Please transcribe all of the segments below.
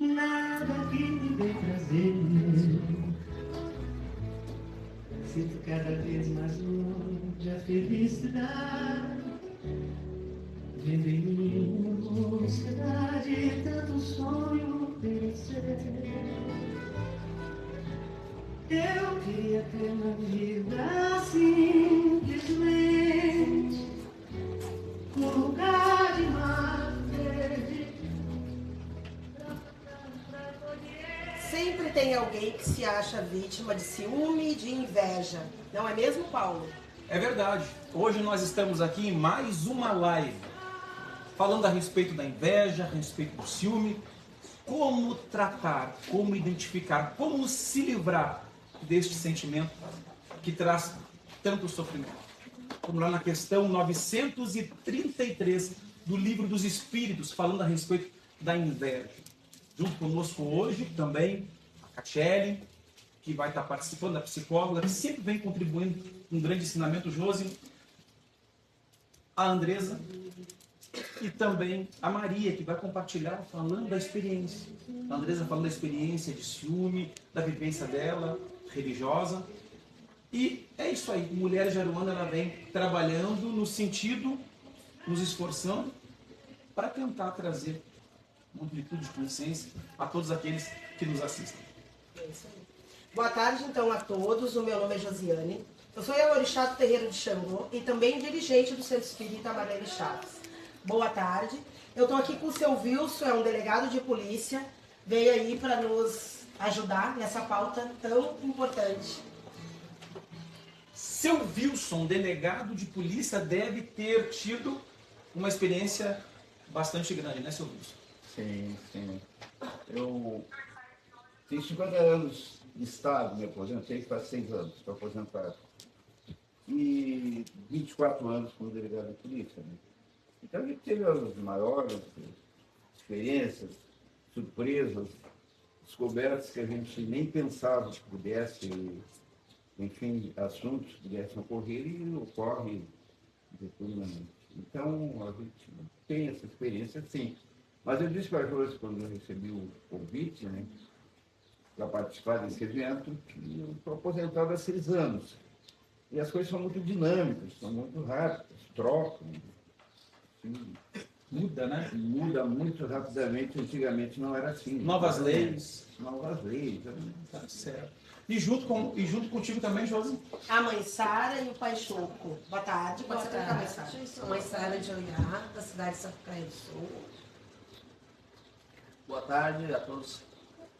Nada que me dê prazer. Sinto cada vez mais longe a felicidade. Vendo em mim uma ansiedade, tanto sonho perecer. Eu queria ter uma vida simplesmente um lugar de mar verde. Sempre tem alguém que se acha vítima de ciúme e de inveja. Não é mesmo, Paulo? É verdade. Hoje nós estamos aqui em mais uma live, falando a respeito da inveja, a respeito do ciúme, como tratar, como identificar, como se livrar deste sentimento que traz tanto sofrimento. Vamos lá na questão 933 do Livro dos Espíritos, falando a respeito da inveja. Junto conosco hoje também a Catiele, que vai estar participando, a psicóloga, que sempre vem contribuindo com um grande ensinamento, Josi, a Andresa e também a Maria, que vai compartilhar falando da experiência. A Andresa falando da experiência de ciúme, da vivência dela, religiosa. E é isso aí, Mulheres de Aruanda, ela vem trabalhando no sentido, nos esforçando para tentar trazer uma amplitude de consciência a todos aqueles que nos assistem. É isso aí. Boa tarde, então, a todos. O meu nome é Josiane. Eu sou Elorixá do Terreiro de Xangô e também dirigente do Centro Espírita Marlene Chaves. Boa tarde. Eu estou aqui com o seu Wilson, é um delegado de polícia. Veio aí para nos ajudar nessa pauta tão importante. Seu Wilson, delegado de polícia, deve ter tido uma experiência bastante grande, né, seu Wilson? Sim, sim. Eu tenho 50 anos de Estado, me aposentei faz 6 anos, estou aposentado. E 24 anos como delegado de polícia. Né? Então a gente teve as maiores experiências, surpresas, descobertas que a gente nem pensava que pudesse, enfim, assuntos que pudessem ocorrer e ocorre determinadamente. Então a gente tem essa experiência, sim. Mas eu disse para a Josi, quando eu recebi o convite, né, para participar desse evento, que eu estou aposentado há 6 anos. E as coisas são muito dinâmicas, são muito rápidas, trocam. Assim, Muda, né? muda muito rapidamente, antigamente não era assim. Novas leis. Novas leis. Tá certo. E junto contigo também, Josi? A mãe Sara e o pai Choco. Boa tarde. Pode ser a mãe Sara. A mãe Sara de Oiá, da cidade de Sapucaí do Sul. Boa tarde a todos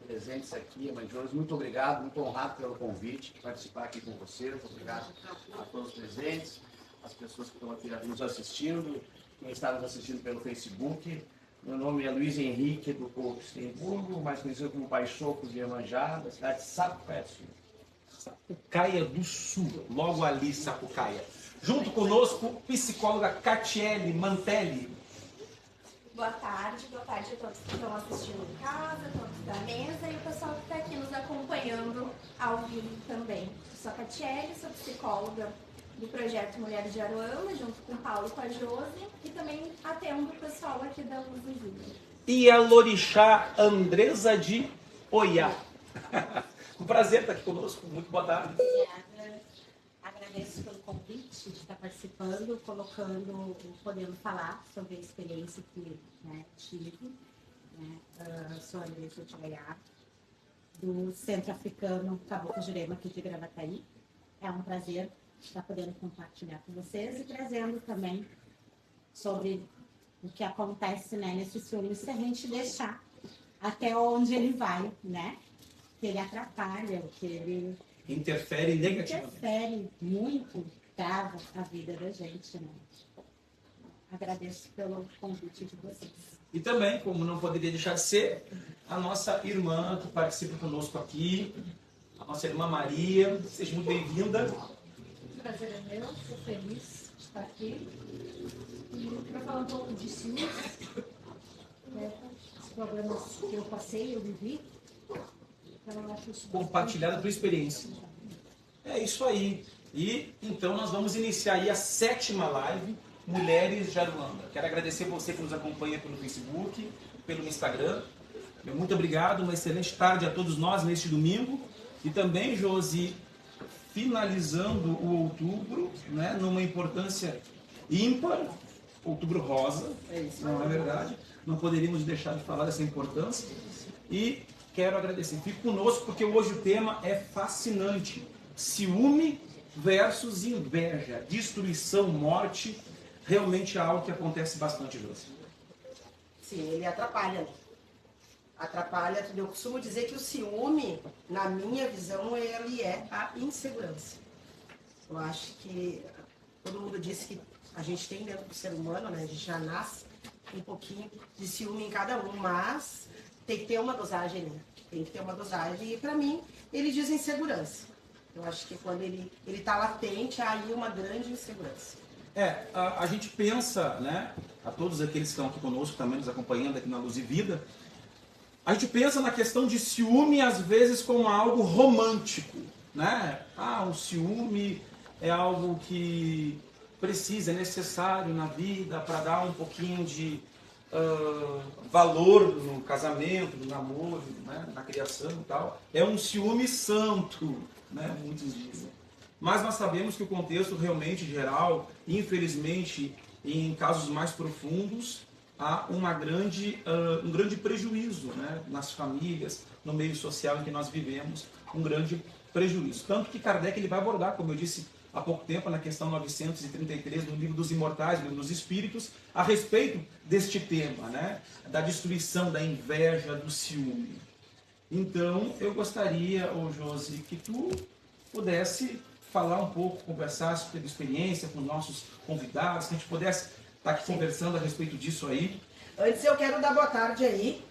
presentes aqui, mãe Josi. Muito obrigado, muito honrado pelo convite de participar aqui com vocês. Obrigado a todos os presentes, as pessoas que estão aqui nos assistindo, quem está nos assistindo pelo Facebook. Meu nome é Luiz Henrique do Luxemburgo, mais conhecido como Pai Choco de Iemanjá, da cidade de Sapucaí do Sul. Sapucaia do Sul, logo ali, Sapucaia. Junto conosco, psicóloga Catiele Mantelli. Boa tarde a todos que estão assistindo em casa, todos da mesa e o pessoal que está aqui nos acompanhando ao vivo também. Eu sou a Catiele, sou psicóloga do projeto Mulheres de Aruanda, junto com o Paulo e com a Josi, e também atendo o pessoal aqui da Luz e Vida. E a Lorixá Andresa de Oiá. Um prazer estar aqui conosco, muito boa tarde. Obrigada. Agradeço pelo convite de estar participando, podendo falar sobre a experiência que tive. Sou a Andresa de Oiá, do Centro Africano Caboclo Jurema, aqui de Gravataí. É um prazer estar podendo compartilhar com vocês e trazendo também sobre o que acontece nesse filme, se a gente deixar até onde ele vai, né? Que ele atrapalha, que ele Interfere negativamente. interfere muito, trava a vida da gente, né? Agradeço pelo convite de vocês. E também, como não poderia deixar de ser, a nossa irmã que participa conosco aqui, a nossa irmã Maria. Seja muito bem-vinda. Prazer é meu, estou feliz de estar aqui. E para falar um pouco de ciúmes, os problemas que eu passei, eu vivi. Então, eu acho isso Compartilhada a tua experiência. É isso aí. E então nós vamos iniciar aí a 7ª live Mulheres de Aruanda. Quero agradecer você que nos acompanha pelo Facebook, pelo Instagram. Meu muito obrigado, uma excelente tarde a todos nós neste domingo. E também, Josi, finalizando o outubro, né, numa importância ímpar, outubro rosa, não é verdade? Não poderíamos deixar de falar dessa importância. E quero agradecer. Fique conosco porque hoje o tema é fascinante. Ciúme versus inveja, destruição, morte, realmente é algo que acontece bastante, Josi. Sim, ele atrapalha. Né? Atrapalha. Eu costumo dizer que o ciúme, na minha visão, ele é a insegurança. Eu acho que todo mundo diz que a gente tem dentro do ser humano, né? A gente já nasce um pouquinho de ciúme em cada um, mas tem que ter uma dosagem, né? Tem que ter uma dosagem. E para mim, ele diz insegurança. Eu acho que quando ele está latente, há aí uma grande insegurança. A gente pensa, né, a todos aqueles que estão aqui conosco, também nos acompanhando aqui na Luz e Vida, a gente pensa na questão de ciúme, às vezes, como algo romântico, né? O ciúme é algo que precisa, é necessário na vida para dar um pouquinho de valor no casamento, no namoro, né, na criação e tal. É um ciúme santo, né, muitos dizem. Mas nós sabemos que o contexto realmente geral, infelizmente, em casos mais profundos, há um grande prejuízo, né, nas famílias, no meio social em que nós vivemos, um grande prejuízo. Tanto que Kardec ele vai abordar, como eu disse há pouco tempo, na questão 933 do Livro dos Imortais, do Livro dos Espíritos, a respeito deste tema, né, da destruição, da inveja, do ciúme. Então, eu gostaria, Josi, que tu pudesse falar um pouco, conversar sobre a experiência com os nossos convidados, que a gente pudesse estar aqui conversando a respeito disso aí. Antes eu quero dar boa tarde aí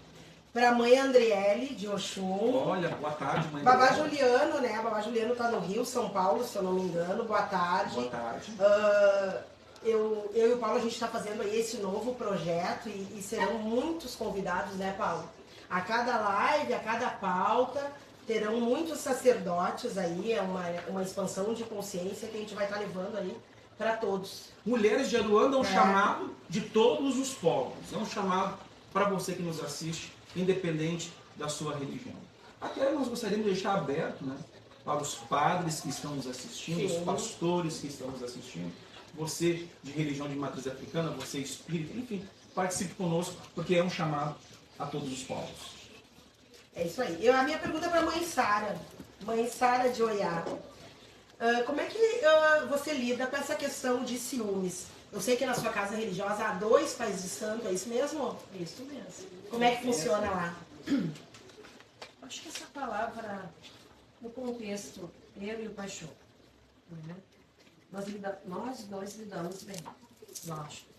para a mãe Andriele de Oxum. Olha, boa tarde, mãe. Babá Juliano, né? A Babá Juliano está no Rio, São Paulo, se eu não me engano. Boa tarde. Boa tarde. Eu e o Paulo, a gente está fazendo aí esse novo projeto e serão muitos convidados, né, Paulo? A cada live, a cada pauta, terão muitos sacerdotes aí, é uma expansão de consciência que a gente vai estar levando aí para todos. Mulheres de Aruanda é um chamado de todos os povos, é um chamado para você que nos assiste, independente da sua religião. Até nós gostaríamos de deixar aberto, né, para os padres que estão nos assistindo, os pastores que estão nos assistindo, você de religião de matriz africana, você espírita, enfim, participe conosco, porque é um chamado a todos os povos. É isso aí. A minha pergunta é para a mãe Sara de Oiá. Como é que você lida com essa questão de ciúmes? Eu sei que na sua casa religiosa há 2 pais de santo, é isso mesmo? Isso mesmo. Como é que funciona lá? Acho que essa palavra, no contexto, eu e o Paixão, né? Nós dois lidamos bem, lógico.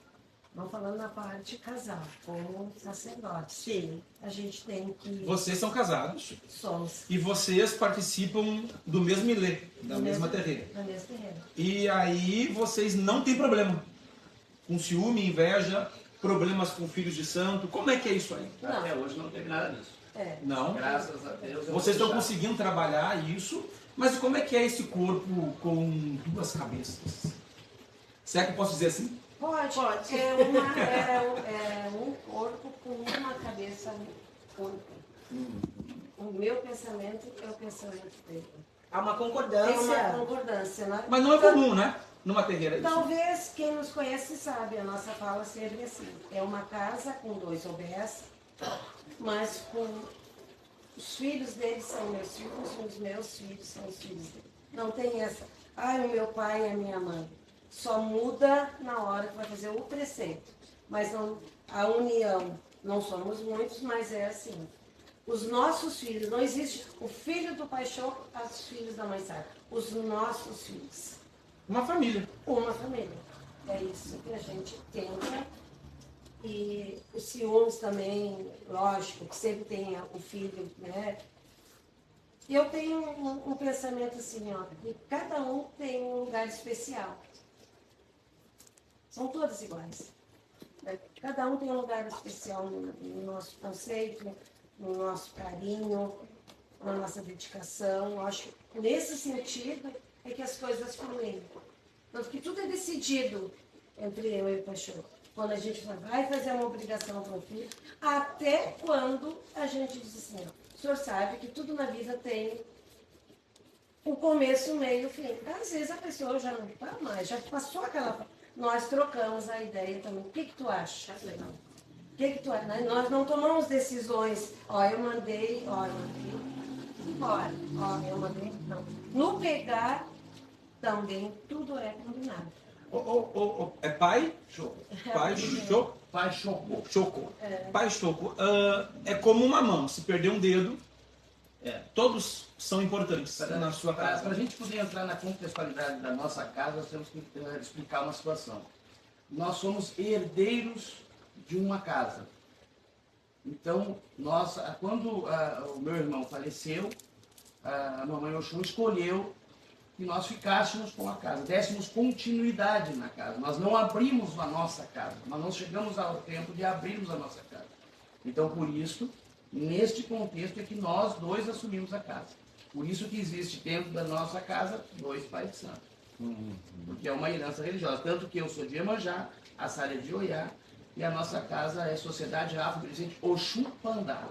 Não falando na parte casal, como sacerdote. Sim. A gente tem que... Vocês são casados. Somos. E vocês participam do mesmo ilê, da mesma terreira. Da mesma terreira. E aí vocês não têm problema com ciúme, inveja, problemas com filhos de santo. Como é que é isso aí? Não. Até hoje não teve nada disso. Não? Graças a Deus. Vocês estão conseguindo trabalhar isso, mas como é que é esse corpo com 2 cabeças? Será que eu posso dizer assim? Pode. É um corpo com uma cabeça única. O meu pensamento é o pensamento dele. Há uma Tem concordância. uma concordância. Né? Mas não é comum, né? Numa terreira isso. Talvez quem nos conhece sabe, a nossa fala seja assim. É uma casa com 2 OBS, mas com os filhos deles são meus filhos, os meus filhos são os filhos dele. Não tem essa, o meu pai e a minha mãe. Só muda na hora que vai fazer o preceito. Mas não, a união, não somos muitos, mas é assim. Os nossos filhos, não existe o filho do Paixão, os filhos da mãe Sara. Os nossos filhos. Uma família. Uma família. É isso que a gente tenta. E os ciúmes também, lógico, que sempre tem o filho, né? Eu tenho um pensamento assim, ó, que cada um tem um lugar especial. São todos iguais. Né? Cada um tem um lugar especial no nosso conceito, no nosso carinho, na nossa dedicação. Eu acho que nesse sentido é que as coisas fluem. Tanto que tudo é decidido entre eu e o Paixão. quando a gente vai fazer uma obrigação para o filho, até quando a gente diz assim, ó, o senhor sabe que tudo na vida tem o começo, o meio e o fim. Às vezes a pessoa já não está mais, já passou aquela... Nós trocamos a ideia também. O que tu acha? O que tu acha? Nós não tomamos decisões. Ó, eu mandei embora. Ó, eu mandei... Não. No pegar, também, tudo é combinado. É pai? Choco. Pai Choco? Pai Choco. Choco. Pai Choco. É como uma mão. Se perder um dedo, todos são importantes na sua casa. Para a gente poder entrar na contextualidade da nossa casa, nós temos que explicar uma situação. Nós somos herdeiros de uma casa. Então, quando o meu irmão faleceu, a mamãe Oxum escolheu que nós ficássemos com a casa, dessemos continuidade na casa. Nós não abrimos a nossa casa, nós não chegamos ao tempo de abrirmos a nossa casa. Então, por isso, neste contexto é que nós dois assumimos a casa. Por isso que existe dentro da nossa casa 2 pais de santo. Porque é uma herança religiosa. Tanto que eu sou de Iemanjá, a Sara é de Oiá, e a nossa casa é Sociedade Afro-Descendente Oxum Pandá.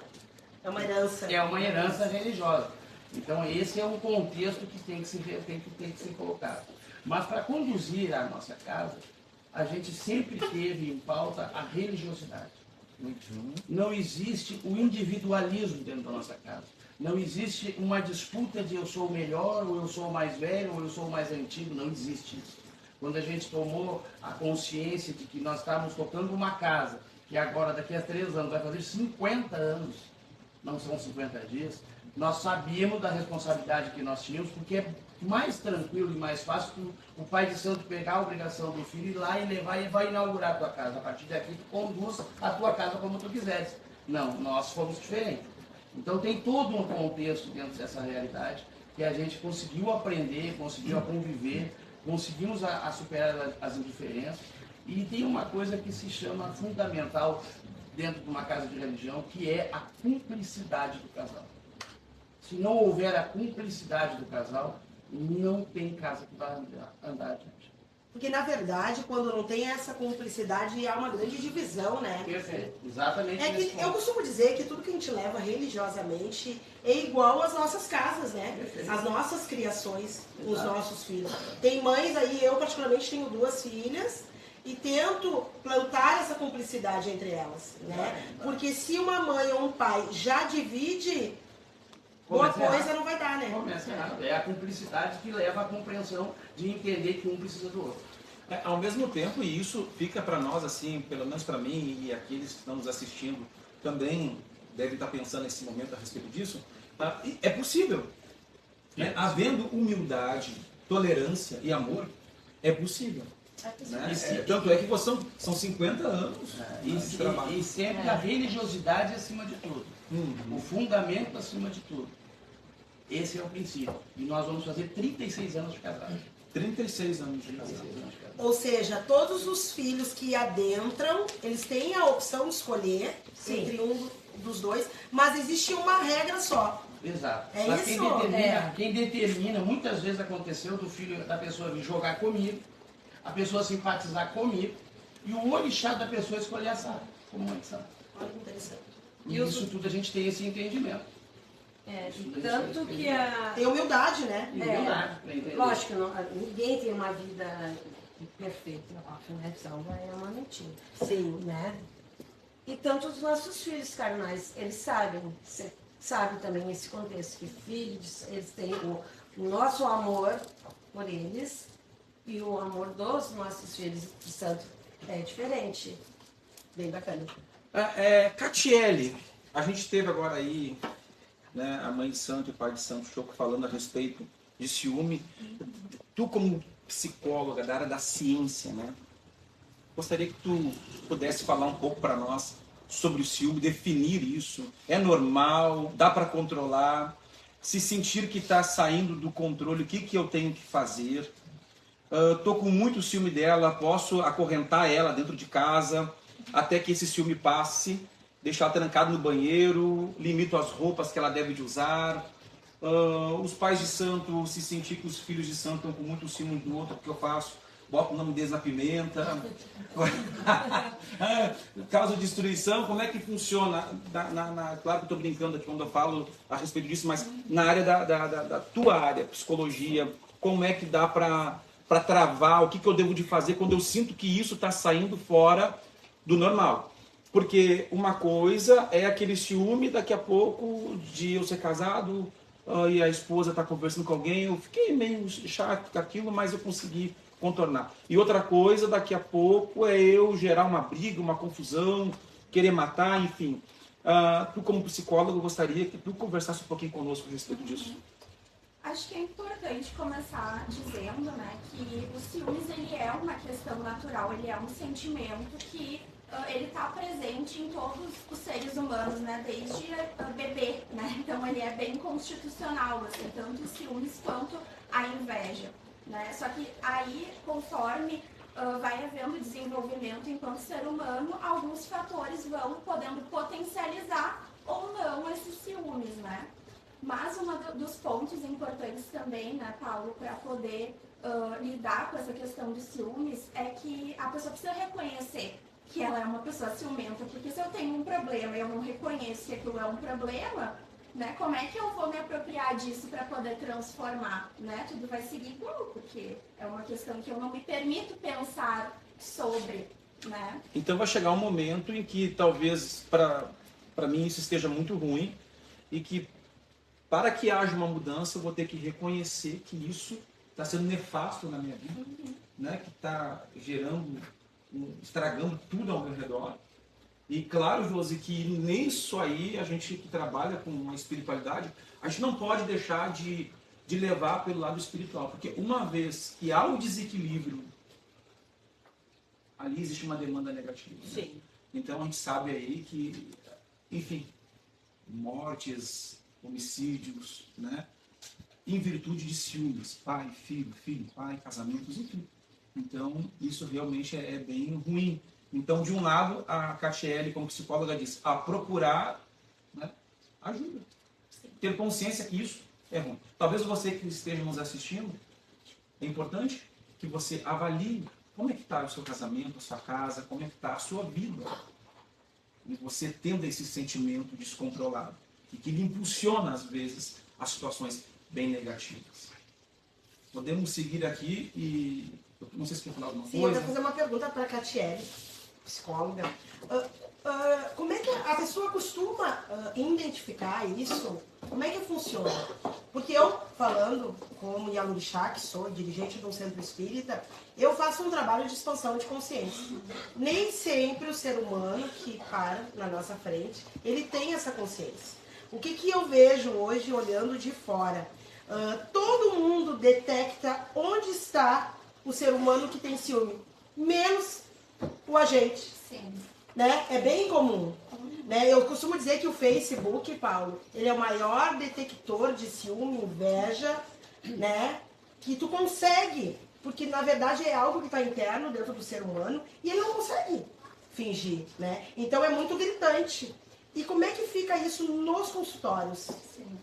É uma herança. É uma herança religiosa. Então esse é um contexto que tem que ser colocado. Mas para conduzir a nossa casa, a gente sempre teve em pauta a religiosidade. Não existe o individualismo dentro da nossa casa. Não existe uma disputa de eu sou o melhor, ou eu sou o mais velho, ou eu sou o mais antigo. Não existe isso. Quando a gente tomou a consciência de que nós estávamos tocando uma casa, que agora daqui a 3 anos vai fazer 50 anos, não são 50 dias, nós sabíamos da responsabilidade que nós tínhamos, porque é mais tranquilo e mais fácil o pai de santo pegar a obrigação do filho, ir lá e levar e vai inaugurar a tua casa. A partir daqui tu conduz a tua casa como tu quiseres. Não, nós fomos diferentes. Então tem todo um contexto dentro dessa realidade que a gente conseguiu aprender, conseguiu a conviver, conseguimos a superar as indiferenças. E tem uma coisa que se chama fundamental dentro de uma casa de religião, que é a cumplicidade do casal. Se não houver a cumplicidade do casal, não tem casa que vai andar adiante. Porque, na verdade, quando não tem essa cumplicidade, há uma grande divisão, né? Perfeito. Exatamente. É que eu costumo dizer que tudo que a gente leva religiosamente é igual às nossas casas, né? Perfeito. As nossas criações, os nossos filhos. Tem mães aí, eu particularmente tenho 2 filhas, e tento plantar essa cumplicidade entre elas, né? Porque se uma mãe ou um pai já divide, boa coisa não vai dar, né? Começa errado. É a cumplicidade que leva à compreensão de entender que um precisa do outro. Ao mesmo tempo, e isso fica para nós, assim, pelo menos para mim e aqueles que estão nos assistindo também devem estar pensando nesse momento a respeito disso, é possível. Né? Havendo humildade, tolerância e amor, é possível. Né? Tanto é que são 50 anos de trabalho. E sempre a religiosidade acima de tudo. O fundamento acima de tudo. Esse é o princípio. E nós vamos fazer 36 anos de casado. 36 anos de casado. Ou seja, todos os filhos que adentram, eles têm a opção de escolher entre um dos dois, mas existe uma regra só. Exato. É mas isso? quem determina, muitas vezes aconteceu do filho da pessoa vir jogar comigo, a pessoa simpatizar comigo, e o orixá da pessoa escolher a Sara como mãe de santo. Olha que interessante. E isso tudo a gente tem esse entendimento. Tanto que a... Tem humildade, né? Humildade, pra entender. Lógico, ninguém tem uma vida perfeita, né? É uma mentira. Sim. Né? E tanto os nossos filhos carnais, eles sabem também esse contexto, que filhos, eles têm o nosso amor por eles e o amor dos nossos filhos de santo é diferente. Bem bacana. Catiele, a gente teve agora aí, né, a mãe de santo e o pai de santo Choco falando a respeito de ciúme. Tu, como psicóloga da área da ciência, né, gostaria que tu pudesse falar um pouco para nós sobre o ciúme, definir isso. É normal? Dá para controlar? Se sentir que está saindo do controle, o que eu tenho que fazer? Estou com muito ciúme dela, posso acorrentar ela dentro de casa até que esse ciúme passe, deixar ela trancada no banheiro, limito as roupas que ela deve de usar. Os pais de santo, se sentir que os filhos de santo estão com muito ciúme do outro, o que eu faço? bota o nome deles na pimenta, causa destruição, como é que funciona? Claro que eu estou brincando aqui quando eu falo a respeito disso, mas na área da tua área, psicologia, como é que dá para travar, o que eu devo de fazer quando eu sinto que isso está saindo fora do normal? Porque uma coisa é aquele ciúme, daqui a pouco, de eu ser casado e a esposa está conversando com alguém, eu fiquei meio chato com aquilo, mas eu consegui contornar. E outra coisa, daqui a pouco, é eu gerar uma briga, uma confusão, querer matar, enfim. Tu, como psicólogo, eu gostaria que tu conversasse um pouquinho conosco a respeito disso. Acho que é importante começar dizendo, né, que o ciúmes ele é uma questão natural, ele é um sentimento que ele está presente em todos os seres humanos, né, desde bebê, né, então ele é bem constitucional, assim, tanto os ciúmes quanto a inveja, né, só que aí, conforme vai havendo desenvolvimento enquanto ser humano, alguns fatores vão podendo potencializar ou não esses ciúmes, né. Mas um dos pontos importantes também, né, Paulo, para poder lidar com essa questão de ciúmes é que a pessoa precisa reconhecer que ela é uma pessoa ciumenta, porque se eu tenho um problema e eu não reconheço que aquilo é um problema, né, como é que eu vou me apropriar disso para poder transformar, né? Tudo vai seguir igual, porque é uma questão que eu não me permito pensar sobre, né? Então vai chegar um momento em que talvez para mim isso esteja muito ruim e que para que haja uma mudança eu vou ter que reconhecer que isso está sendo nefasto na minha vida, né? Que está estragando tudo ao meu redor. E claro, Josi, que nisso aí a gente que trabalha com uma espiritualidade, a gente não pode deixar de levar pelo lado espiritual, porque uma vez que há o desequilíbrio, ali existe uma demanda negativa. Né? Sim. Então a gente sabe aí que, enfim, mortes, homicídios, né? Em virtude de ciúmes, pai, filho, pai, casamentos, enfim. Então, isso realmente é bem ruim. Então, de um lado, a Catiele, como psicóloga, diz, a procurar, né, ajuda. Ter consciência que isso é ruim. Talvez você que esteja nos assistindo, é importante que você avalie como é que está o seu casamento, a sua casa, como é que está a sua vida. E você tendo esse sentimento descontrolado, e que lhe impulsiona, às vezes, as situações bem negativas. Podemos seguir aqui e... Não sei se quer falar alguma Sim, coisa. eu vou fazer uma pergunta para a Catiele, psicóloga. Como é que a pessoa costuma identificar isso? Como é que funciona? Porque eu, falando como Yalorixá, que sou dirigente de um centro espírita, eu faço um trabalho de expansão de consciência. Nem sempre o ser humano que para na nossa frente, ele tem essa consciência. O que eu vejo hoje, olhando de fora? Todo mundo detecta onde está o ser humano que tem ciúme, menos o agente. Sim. Né? É bem comum. Né? Eu costumo dizer que o Facebook, Paulo, ele é o maior detector de ciúme, inveja, né? Que tu consegue, porque na verdade é algo que está interno dentro do ser humano e ele não consegue fingir. Né? Então é muito gritante. E como é que fica isso nos consultórios? Sim.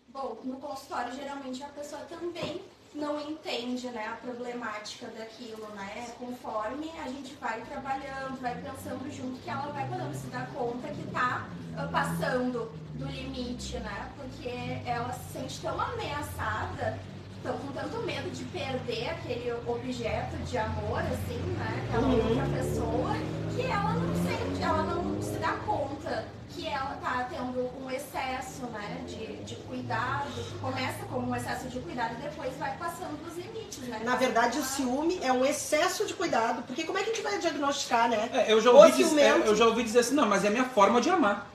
Bom, no consultório geralmente a pessoa também não entende, né, a problemática daquilo, né? Conforme a gente vai trabalhando, vai pensando junto, que ela vai podendo se dar conta que está passando do limite, né? Porque ela se sente tão ameaçada, tão com tanto medo de perder aquele objeto de amor, assim, né? Aquela outra pessoa, que ela não sente, ela não se dá conta que ela está tendo um excesso, né, de cuidado. Começa como um excesso de cuidado e depois vai passando dos limites, né? Na verdade, o ciúme é um excesso de cuidado, porque como é que a gente vai diagnosticar, né? Eu já ouvi dizer assim, não, mas é a minha forma de amar.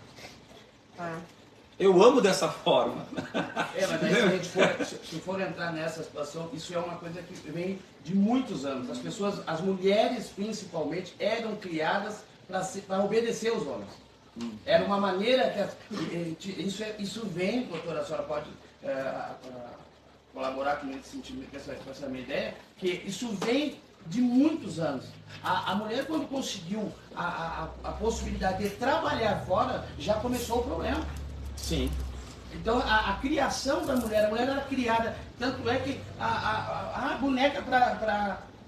Eu amo dessa forma. Mas aí, se a gente for entrar nessa situação, isso é uma coisa que vem de muitos anos. As pessoas, as mulheres principalmente, eram criadas para obedecer os homens. Era uma maneira que... Isso vem, doutora, a senhora pode colaborar com esse sentido, com essa minha ideia, que isso vem de muitos anos. A mulher, quando conseguiu a possibilidade de trabalhar fora, já começou o problema. Sim. Então, a criação da mulher, a mulher era criada, tanto é que a boneca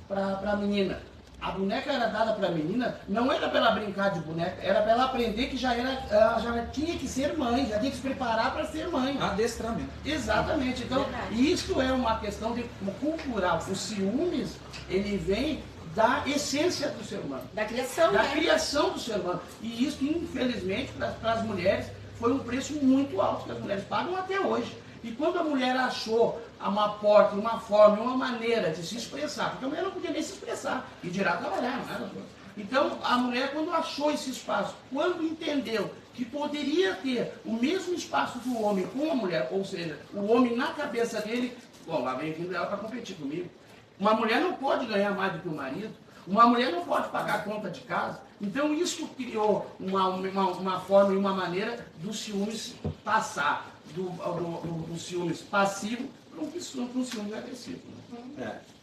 para a menina. A boneca era dada para a menina, não era para ela brincar de boneca, era para ela aprender que ela já tinha que ser mãe, já tinha que se preparar para ser mãe. Adestramento. Exatamente. Então, isso é uma questão de cultural. O ciúmes, ele vem da essência do ser humano. Da criação, Da né? criação do ser humano. E isso, infelizmente, para as mulheres, foi um preço muito alto que as mulheres pagam até hoje. E quando a mulher achou uma porta, uma forma, uma maneira de se expressar, porque a mulher não podia nem se expressar, e dirá trabalhar, não era? Então, a mulher, quando achou esse espaço, quando entendeu que poderia ter o mesmo espaço do homem com a mulher, ou seja, o homem na cabeça dele, bom, lá vem vindo ela para competir comigo. Uma mulher não pode ganhar mais do que o marido, uma mulher não pode pagar a conta de casa. Então, isso criou uma forma e uma maneira do ciúmes passar do ciúmes passivo para um ciúmes agressivo.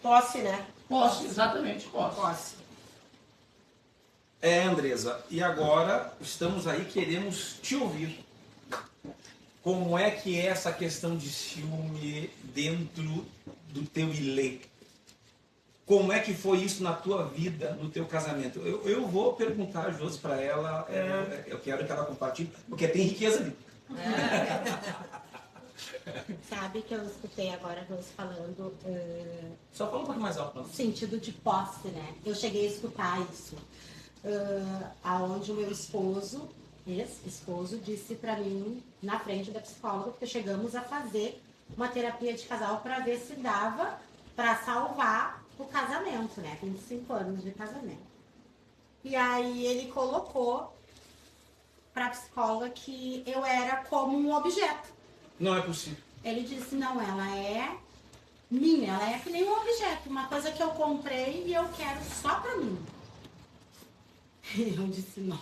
Posse, né? Posse, exatamente, posse. Posse. Andresa, e agora estamos aí, queremos te ouvir. Como é que é essa questão de ciúme dentro do teu ilê? Como é que foi isso na tua vida, no teu casamento? Eu vou perguntar, Josi, para ela, eu quero que ela compartilhe, porque tem riqueza ali. Sabe que eu escutei agora a Rose falando Só fala um pouco mais alto. Não. sentido de posse, né? Eu cheguei a escutar isso. Aonde o meu esposo, ex-esposo, disse pra mim, na frente da psicóloga, porque chegamos a fazer uma terapia de casal para ver se dava para salvar o casamento, né? 25 anos de casamento. E aí ele colocou pra psicóloga que eu era como um objeto. Não é possível. Ele disse, não, ela é minha, ela é que nem um objeto, uma coisa que eu comprei e eu quero só pra mim. Eu disse, nossa.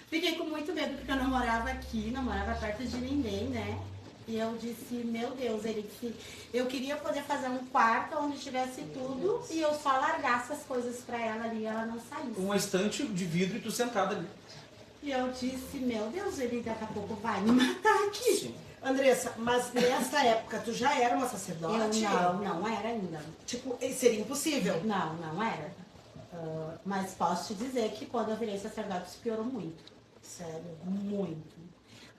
Fiquei com muito medo porque eu não morava aqui, não morava perto de ninguém, né? E eu disse, meu Deus, ele disse, eu queria poder fazer um quarto onde tivesse tudo e eu só largasse as coisas pra ela ali e ela não saísse. Uma estante de vidro e tu sentada ali. E eu disse, meu Deus, ele daqui a pouco vai me matar aqui. Sim. Andressa, mas nessa época tu já era uma sacerdote? Não era ainda. Tipo, seria impossível. Não era. Mas posso te dizer que quando eu virei sacerdote, isso piorou muito. Sério. Muito.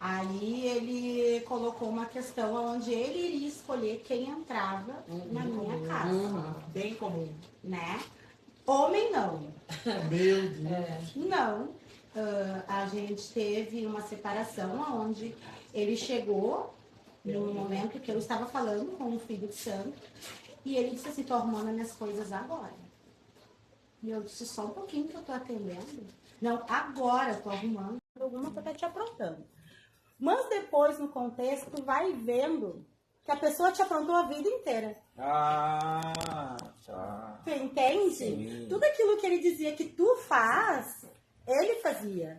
Aí ele colocou uma questão onde ele iria escolher quem entrava na minha casa. Bem comum. Né? Homem não. Meu Deus. Não. A gente teve uma separação onde ele chegou num momento que eu estava falando com o Filho Santo e ele disse assim, tô arrumando as minhas coisas agora. E eu disse, só um pouquinho que eu tô atendendo. Não, agora eu tô arrumando alguma coisa, tá te aprontando. Mas depois, no contexto, tu vai vendo que a pessoa te aprontou a vida inteira. Ah, tá. Tu entende? Sim. Tudo aquilo que ele dizia que tu faz, ele fazia.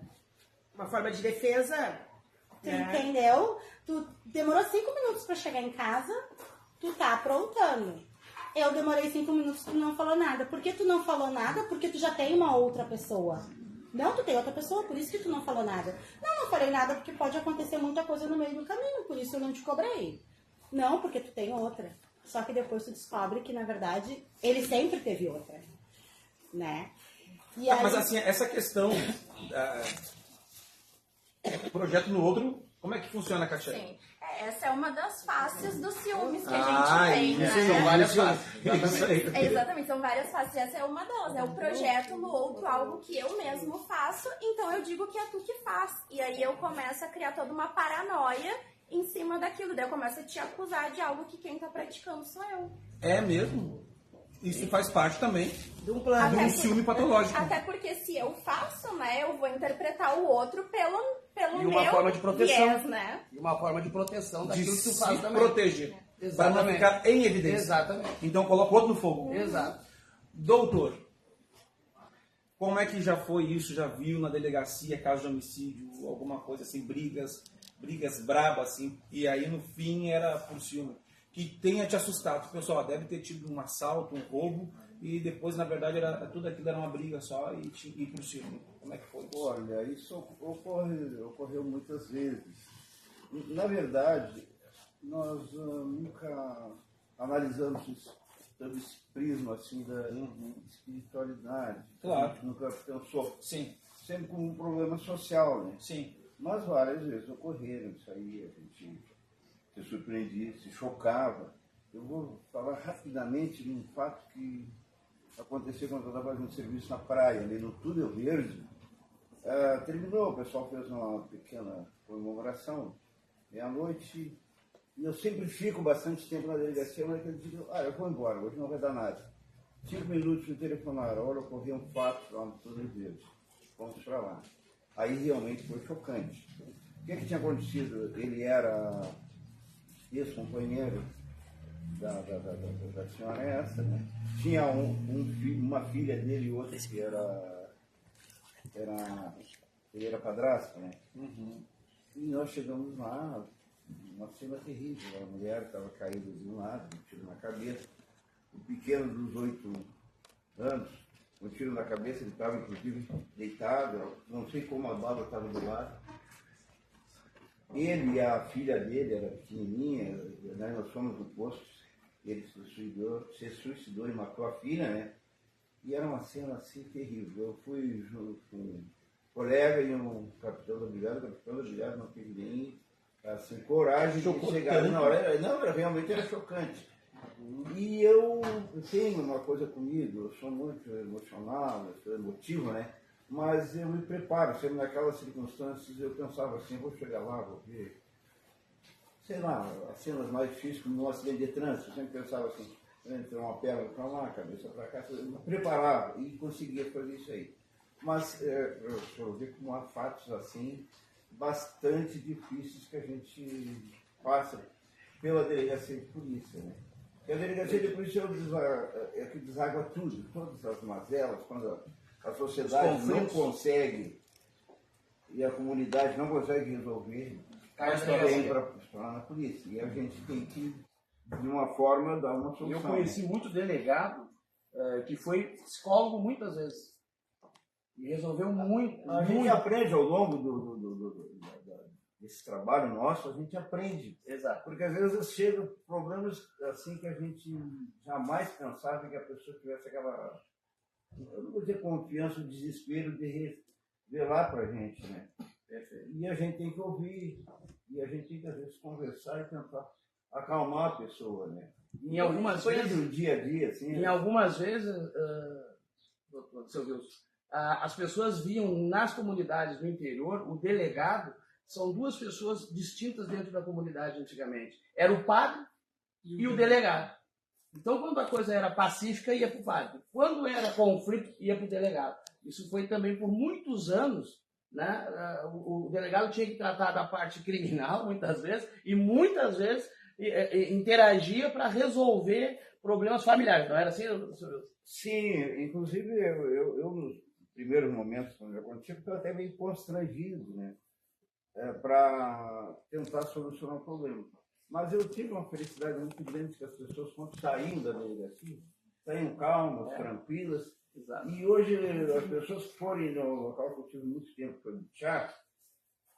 Uma forma de defesa. Tu entendeu? Tu demorou 5 minutos pra chegar em casa, tu tá aprontando. Eu demorei 5 minutos, tu não falou nada. Por que tu não falou nada? Porque tu já tem uma outra pessoa. Não, tu tem outra pessoa, por isso que tu não falou nada. Não falei nada porque pode acontecer muita coisa no meio do caminho, por isso eu não te cobrei. Não, porque tu tem outra. Só que depois tu descobre que, na verdade, ele sempre teve outra. Né? E aí... Mas assim, essa questão projeto no outro, como é que funciona, Katia? Sim. Essa é uma das faces dos ciúmes que a gente tem, isso, né? são várias fases. Isso aí. Exatamente, são várias faces. Essa é uma delas. É o projeto no outro, algo que eu mesmo faço, então eu digo que é tu que faz. E aí eu começo a criar toda uma paranoia em cima daquilo. Daí eu começo a te acusar de algo que quem tá praticando sou eu. É mesmo? Isso faz parte também De um plano. de um ciúme patológico. Até porque se eu faço, né, eu vou interpretar o outro pelo E uma meu forma de proteção. viés, né? E uma forma de proteção De daquilo que tu se faz também. proteger. Para não Exatamente. ficar em evidência. Exatamente. Então coloca o outro no fogo. Exato. Doutor, como é que já foi isso? Já viu na delegacia caso de homicídio, alguma coisa assim, brigas brabas assim, e aí no fim era por ciúme? Que tenha te assustado. Pessoal, deve ter tido um assalto, um roubo, e depois, na verdade, tudo aquilo era uma briga só e por ciúme. Como é que foi isso? Olha, isso ocorreu muitas vezes. Na verdade, nós nunca analisamos isso sob esse prisma assim da espiritualidade. Claro. A gente nunca pensou, Sim, sempre como um problema social, né? sim. Mas várias vezes ocorreram isso aí, a gente se surpreendia, se chocava. Eu vou falar rapidamente de um fato que aconteceu quando eu estava fazendo serviço na praia, ali no Túnel Verde. Terminou, o pessoal fez uma pequena comemoração, meia-noite, e eu sempre fico bastante tempo na delegacia, mas eu digo, eu vou embora, hoje não vai dar nada. 5 minutos me telefonaram, olha, ocorreu um fato lá no Túnel Verde, vamos para lá. Aí realmente foi chocante. O que tinha acontecido? Ele era ex-companheiro da senhora essa, né? Tinha uma filha dele e outra que ele era padrasto, né? E nós chegamos lá, uma cena terrível, a mulher estava caída de um lado, um tiro na cabeça, o pequeno dos 8 anos, um tiro na cabeça, ele estava inclusive deitado, não sei como a bala estava do lado. Ele e a filha dele, era pequenininha, né, nós fomos no posto, ele se suicidou e matou a filha, né? E era uma cena assim terrível. Eu fui junto com um colega e um capitão da brigada não teve nem assim, coragem de chegar na hora. Não, realmente era chocante. E eu tenho uma coisa comigo, eu sou muito emocional, eu sou emotivo, né? Mas eu me preparo, sempre naquelas circunstâncias eu pensava assim, vou chegar lá, vou ver, sei lá, as cenas mais difíceis como um acidente de trânsito, eu sempre pensava assim, entre uma perna para lá, cabeça para cá, eu me preparava e conseguia fazer isso aí. Mas eu vi como há fatos assim, bastante difíceis que a gente passa pela delegacia de polícia, né? E a delegacia de polícia é que deságua tudo, todas as mazelas, quando a sociedade não consegue e a comunidade não consegue resolver, vem para na polícia. E a gente tem que, de uma forma, dar uma solução. Eu conheci muito delegado que foi psicólogo muitas vezes. E resolveu muito. A gente aprende ao longo desse trabalho nosso, a gente aprende. Exato. Porque às vezes chegam problemas assim que a gente jamais pensava que a pessoa tivesse aquela, eu não vou dizer confiança, o desespero de revelar para a gente, né? E a gente tem que ouvir, e a gente tem que às vezes conversar e tentar acalmar a pessoa, né? Em algumas vezes, no dia a dia, assim. Em algumas vezes, doutor, seu Wilson, as pessoas viam nas comunidades do interior o delegado. São duas pessoas distintas dentro da comunidade antigamente. Era o padre e o delegado. Então, quando a coisa era pacífica, ia para o padre. Quando era conflito, ia para o delegado. Isso foi também por muitos anos, né? O delegado tinha que tratar da parte criminal, muitas vezes, e muitas vezes interagia para resolver problemas familiares. Não era assim, senhor? Sim, inclusive eu nos primeiros momentos, quando aconteceu, eu até meio constrangido, né? Para tentar solucionar o problema. Mas eu tive uma felicidade muito grande que as pessoas, quando saíam da delegacia, saíam calmas, tranquilas. Exato. E hoje as pessoas que forem no local que eu tive muito tempo para lutar,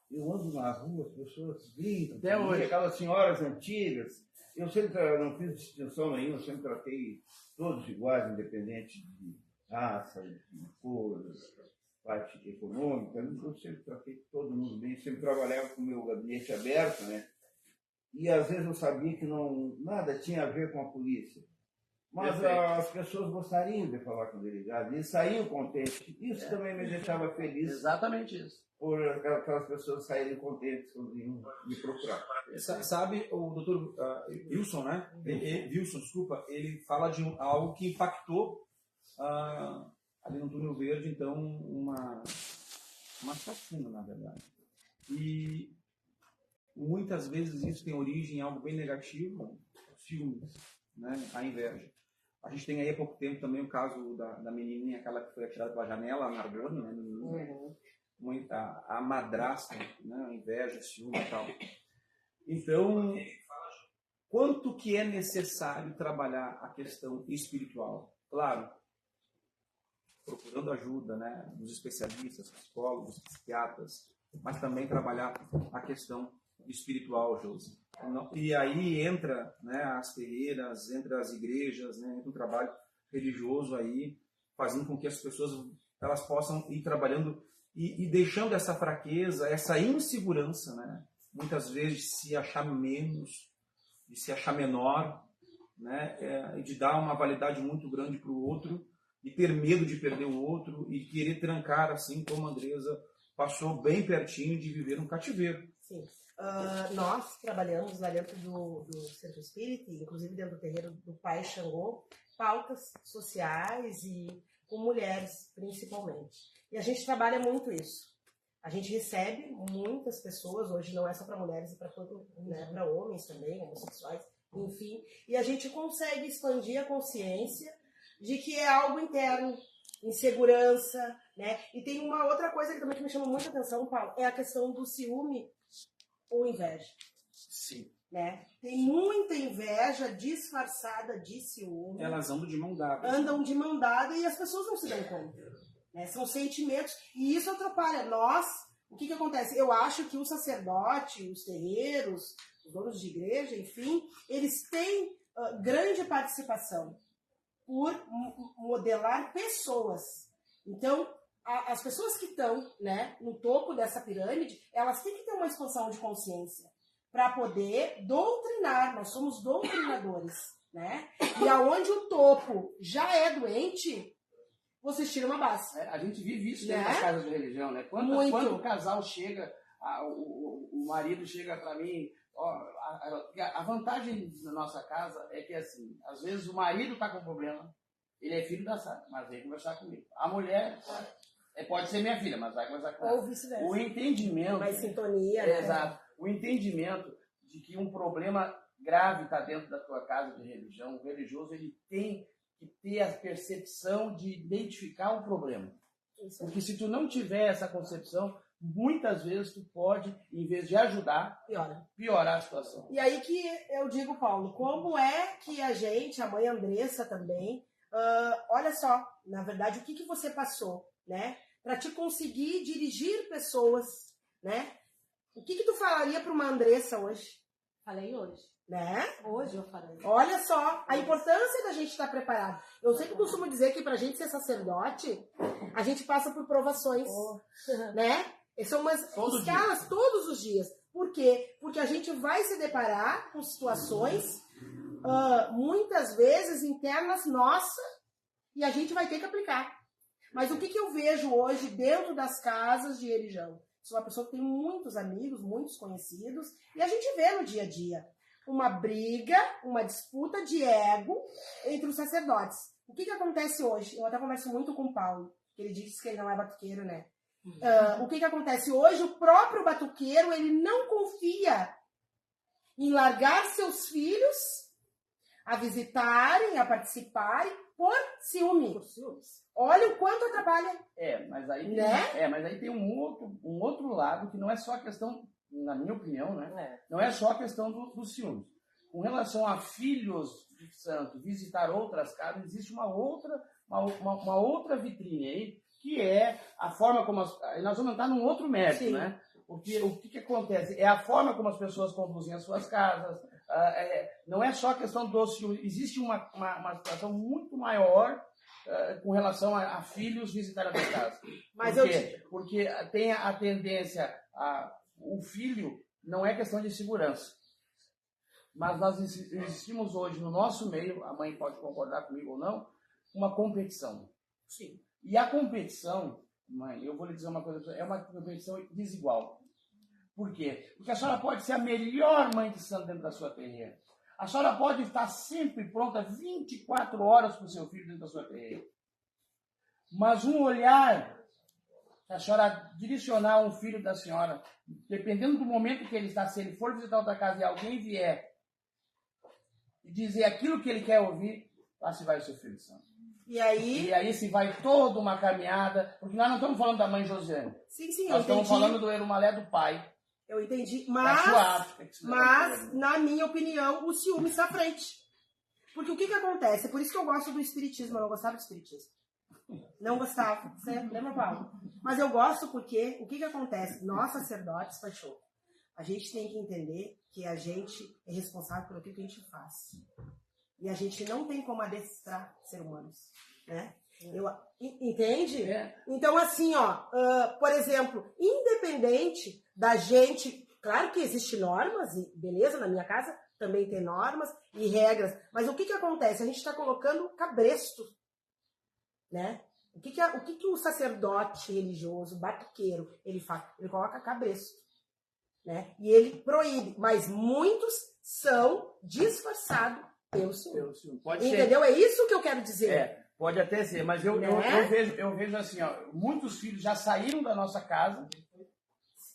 eu ando na rua, as pessoas gritam, até hoje, aquelas senhoras antigas. Eu sempre não fiz distinção nenhuma, eu sempre tratei todos iguais, independente de raça, de cor, parte econômica. Eu sempre tratei todo mundo bem, sempre trabalhava com o meu gabinete aberto, né? E às vezes eu sabia que nada tinha a ver com a polícia. Mas as pessoas gostariam de falar com o delegado e saíam contentes. Isso também me deixava feliz. Exatamente isso. Por aquelas pessoas saírem contentes quando iam me procurar. Sabe, o doutor Wilson, né? Wilson, desculpa, ele fala de algo que impactou ali no Túnel Verde, então, uma chacina, na verdade. E muitas vezes isso tem origem em algo bem negativo, ciúmes, né? A inveja. A gente tem aí há pouco tempo também o caso da menininha, aquela que foi atirada pela janela, a Nardone, né? A madrasta, né? A inveja, ciúme e tal. Então, quanto que é necessário trabalhar a questão espiritual? Claro, procurando ajuda, né, dos especialistas, psicólogos, psiquiatras, mas também trabalhar a questão espiritual, Josi. E aí entra, né, as terreiras, entra as igrejas, né, entra um trabalho religioso aí, fazendo com que as pessoas elas possam ir trabalhando e deixando essa fraqueza, essa insegurança, né, muitas vezes de se achar menos, de se achar menor, né, de dar uma validade muito grande para o outro, de ter medo de perder o outro e querer trancar, assim como a Andresa passou bem pertinho de viver um cativeiro. Sim. Nós trabalhamos lá dentro do Centro Espírita, inclusive dentro do terreiro do Pai Xangô, pautas sociais e com mulheres, principalmente. E a gente trabalha muito isso. A gente recebe muitas pessoas, hoje não é só para mulheres, é para homens também, homossexuais, enfim. E a gente consegue expandir a consciência de que é algo interno, insegurança, né? E tem uma outra coisa que também me chama muita atenção, Paulo, é a questão do ciúme ou inveja. Sim. Né? Tem muita inveja disfarçada de ciúme. Elas andam de mão dada. Andam de mão dada e as pessoas não se dão conta. Né? São sentimentos e isso atrapalha nós. O que acontece? Eu acho que o sacerdote, os terreiros, os donos de igreja, enfim, eles têm grande participação por modelar pessoas. Então, as pessoas que estão, né, no topo dessa pirâmide, elas têm que ter uma expansão de consciência para poder doutrinar. Nós somos doutrinadores, né? E aonde o topo já é doente, vocês tiram uma base. A gente vive isso dentro das casas de religião, né? Quando o casal chega, o marido chega para mim, a vantagem da nossa casa é que, assim, às vezes o marido está com problema, ele é filho da Sara, mas vem conversar comigo. A mulher pode ser minha filha, mas vai conversar com ela. Ou vice-versa. O entendimento... Mais sintonia. Né? Exato. O entendimento de que um problema grave está dentro da tua casa de religião, o religioso ele tem que ter a percepção de identificar o problema. Porque se tu não tiver essa concepção, muitas vezes tu pode, em vez de ajudar, piorar a situação. E aí que eu digo, Paulo, como é que a gente, a mãe Andressa também, olha só, na verdade, o que você passou, né? Para te conseguir dirigir pessoas, né? O que tu falaria para uma Andressa hoje? Falei hoje. Né? Hoje eu falei. Olha só, a importância da gente estar preparado. Eu sempre costumo dizer que pra gente ser sacerdote, a gente passa por provações, né? São umas escalas todos os dias. Por quê? Porque a gente vai se deparar com situações, muitas vezes internas nossas, e a gente vai ter que aplicar. Mas o que eu vejo hoje dentro das casas de religião? Sou uma pessoa que tem muitos amigos, muitos conhecidos, e a gente vê no dia a dia uma briga, uma disputa de ego entre os sacerdotes. O que acontece hoje? Eu até converso muito com o Paulo, que ele diz que ele não é batuqueiro, né? O que acontece hoje? O próprio batuqueiro, ele não confia em largar seus filhos a visitarem, a participarem por ciúme. Por ciúmes. Olha o quanto atrapalha. Mas aí, né? Mas aí tem um outro lado que não é só a questão, na minha opinião, né? Não é só a questão do ciúme. Com relação a filhos de santo visitar outras casas, existe uma outra vitrine aí, que é a forma como nós vamos entrar num outro mérito, sim, né? Porque o que acontece? É a forma como as pessoas conduzem as suas casas. Não é só a questão do ciúme. Existe uma situação muito maior com relação a filhos visitarem a tua casa. Mas Porque tem a tendência o filho não é questão de segurança. Mas nós existimos hoje no nosso meio, a mãe pode concordar comigo ou não, uma competição. Sim. E a competição, mãe, eu vou lhe dizer uma coisa, é uma competição desigual. Por quê? Porque a senhora pode ser a melhor mãe de santo dentro da sua terreira. A senhora pode estar sempre pronta 24 horas para o seu filho dentro da sua terreira. Mas um olhar, se a senhora direcionar um filho da senhora, dependendo do momento que ele está, se ele for visitar outra casa e alguém vier e dizer aquilo que ele quer ouvir, lá se vai o seu filho santo. E aí se vai toda uma caminhada, porque nós não estamos falando da mãe Josiane. Sim, nós estamos falando do Erumalé do pai. Eu entendi, mas na minha opinião, o ciúme está à frente. Porque o que acontece? É por isso que eu gosto do espiritismo, eu não gostava do espiritismo. Não gostava, você lembra, Paulo? Mas eu gosto porque, o que acontece? Nós, sacerdotes, Paixão, a gente tem que entender que a gente é responsável por aquilo que a gente faz. E a gente não tem como adestrar seres humanos, né? Entende? Então, assim, por exemplo, independente da gente... Claro que existem normas, e beleza, na minha casa também tem normas e regras, mas o que acontece? A gente está colocando cabresto, né? O que o sacerdote religioso, batuqueiro, ele faz? Ele coloca cabresto, né? E ele proíbe, mas muitos são disfarçados pelo Senhor. Entendeu? É isso que eu quero dizer. Pode até ser, mas eu vejo assim, muitos filhos já saíram da nossa casa,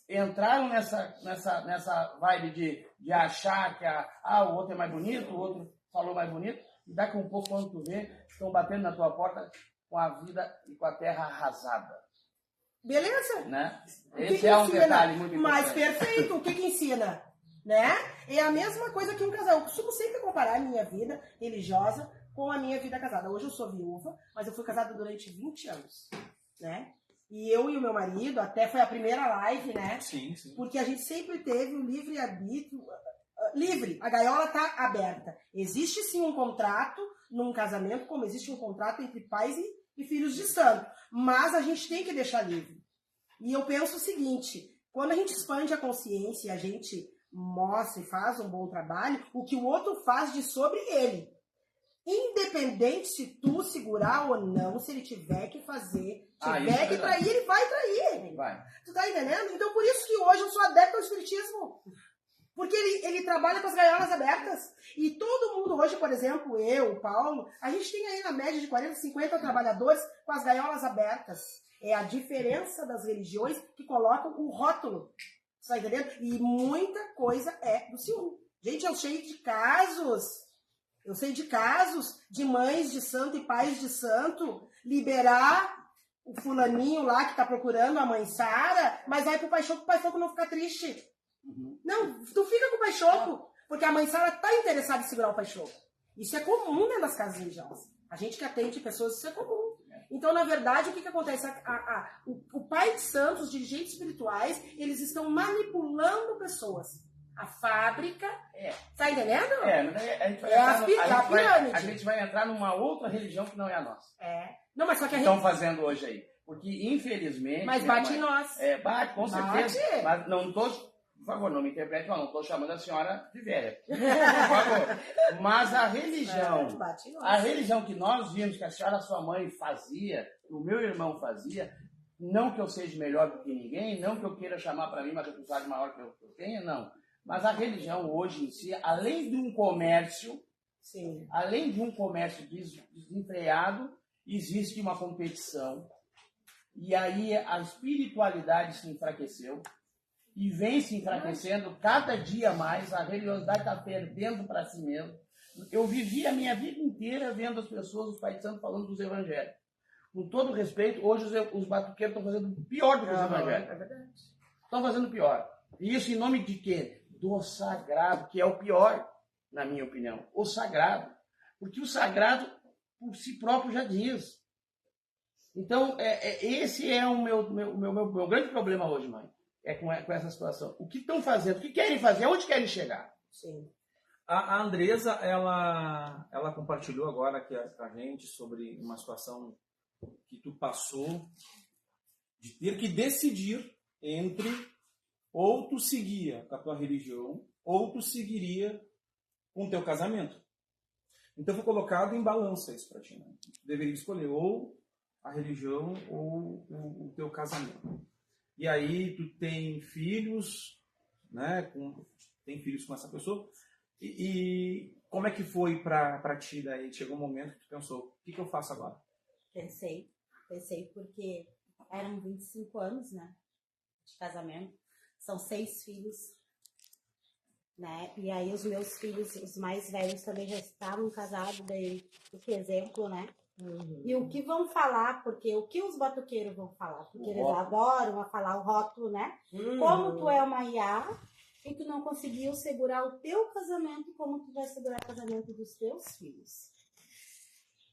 entraram nessa vibe de achar que o outro é mais bonito, o outro falou mais bonito, e daqui a um pouco, quando tu vê, estão batendo na tua porta com a vida e com a terra arrasada. Beleza? Né? Esse é um detalhe muito importante. Mas perfeito, o que ensina? Né? É a mesma coisa que um casal. Eu costumo sempre comparar a minha vida religiosa com a minha vida casada. Hoje eu sou viúva, mas eu fui casada durante 20 anos. Né? E eu e o meu marido, até foi a primeira live, né? Sim. Porque a gente sempre teve o livre-arbítrio. Livre, a gaiola está aberta. Existe sim um contrato num casamento, como existe um contrato entre pais e filhos de santo. Mas a gente tem que deixar livre. E eu penso o seguinte, quando a gente expande a consciência e a gente mostra e faz um bom trabalho, o que o outro faz de sobre ele. Independente se tu segurar ou não, se ele tiver que fazer, tiver que trair, ele vai trair. Vai. Tu tá entendendo? Então por isso que hoje eu sou adepto ao espiritismo. Porque ele trabalha com as gaiolas abertas. E todo mundo hoje, por exemplo, eu, o Paulo, a gente tem aí na média de 40, 50 trabalhadores com as gaiolas abertas. É a diferença das religiões que colocam o rótulo. Você tá entendendo? E muita coisa é do ciúme. Gente, eu sei de casos. Eu sei de casos de mães de santo e pais de santo liberar o fulaninho lá que tá procurando a mãe Sara, mas vai pro pai Choco não ficar triste. Não, tu fica com o pai Choco, porque a mãe Sara tá interessada em segurar o pai Choco. Isso é comum dentro das casas religiosas. A gente que atende pessoas, isso é comum. Então, na verdade, o que acontece? O pai de santos, os dirigentes espirituais, eles estão manipulando pessoas. A fábrica, tá entendendo? A gente vai entrar numa outra religião que não é a nossa. Não, mas só que estão fazendo hoje aí. Porque, infelizmente... Mas bate em nós. Bate, com certeza. Mas não estou... Por favor, não me interprete mal, não estou chamando a senhora de velha. Por favor. Mas a religião que nós vimos que a senhora, sua mãe, fazia, que o meu irmão fazia, não que eu seja melhor do que ninguém, não que eu queira chamar para mim uma responsabilidade maior que eu tenha, não. Mas a religião hoje em si, além de um comércio, desenfreado, existe uma competição. E aí a espiritualidade se enfraqueceu. E vem se enfraquecendo cada dia mais, a religiosidade está perdendo para si mesmo. Eu vivi a minha vida inteira vendo as pessoas, os pais de santo, falando dos evangelhos. Com todo respeito, hoje os batuqueiros estão fazendo pior do que os evangélicos. É verdade. Estão fazendo pior. E isso em nome de quê? Do sagrado, que é o pior, na minha opinião. O sagrado. Porque o sagrado, por si próprio, já diz. Então, esse é o meu grande problema hoje, mãe. Com essa situação. O que estão fazendo? O que querem fazer? Onde querem chegar? Sim. A Andresa, ela compartilhou agora aqui com a gente sobre uma situação que tu passou de ter que decidir entre ou tu seguia com a tua religião ou tu seguiria com o teu casamento. Então foi colocado em balança isso para ti. Né? Tu deveria escolher ou a religião ou o teu casamento. E aí tu tem filhos, né? Tem filhos com essa pessoa. E como é que foi para ti daí? Chegou um momento que tu pensou, o que eu faço agora? Pensei porque eram 25 anos, né? De casamento. São 6 filhos, né? E aí os meus filhos, os mais velhos, também já estavam casados, daí, que exemplo, né? E o que vão falar, porque o que os batuqueiros vão falar? Porque eles adoram a falar o rótulo, né? Como tu é uma IA e tu não conseguiu segurar o teu casamento, como tu vai segurar o casamento dos teus filhos?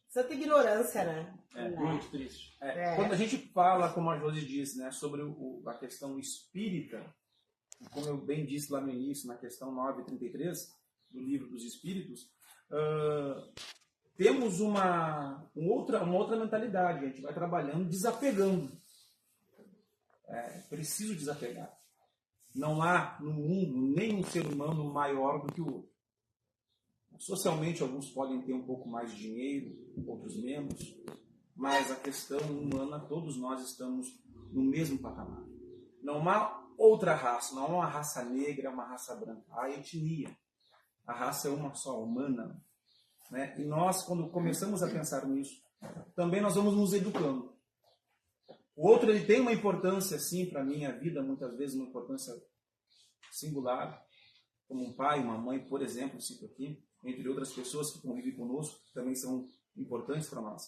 Santa ignorância, né? Muito triste. Quando a gente fala, como a Josi disse, né, sobre a questão espírita, como eu bem disse lá no início, na questão 933 do Livro dos Espíritos, temos uma outra mentalidade. A gente vai trabalhando desapegando. É preciso desapegar. Não há no mundo nenhum ser humano maior do que o outro. Socialmente, alguns podem ter um pouco mais de dinheiro, outros menos, mas a questão humana, todos nós estamos no mesmo patamar. Não há outra raça, não há uma raça negra, uma raça branca. Há etnia. A raça é uma só, humana. Né? E nós, quando começamos a pensar nisso, também nós vamos nos educando. O outro, ele tem uma importância, sim, para a minha vida, muitas vezes uma importância singular, como um pai, uma mãe, por exemplo, cito aqui, entre outras pessoas que convivem conosco, que também são importantes para nós.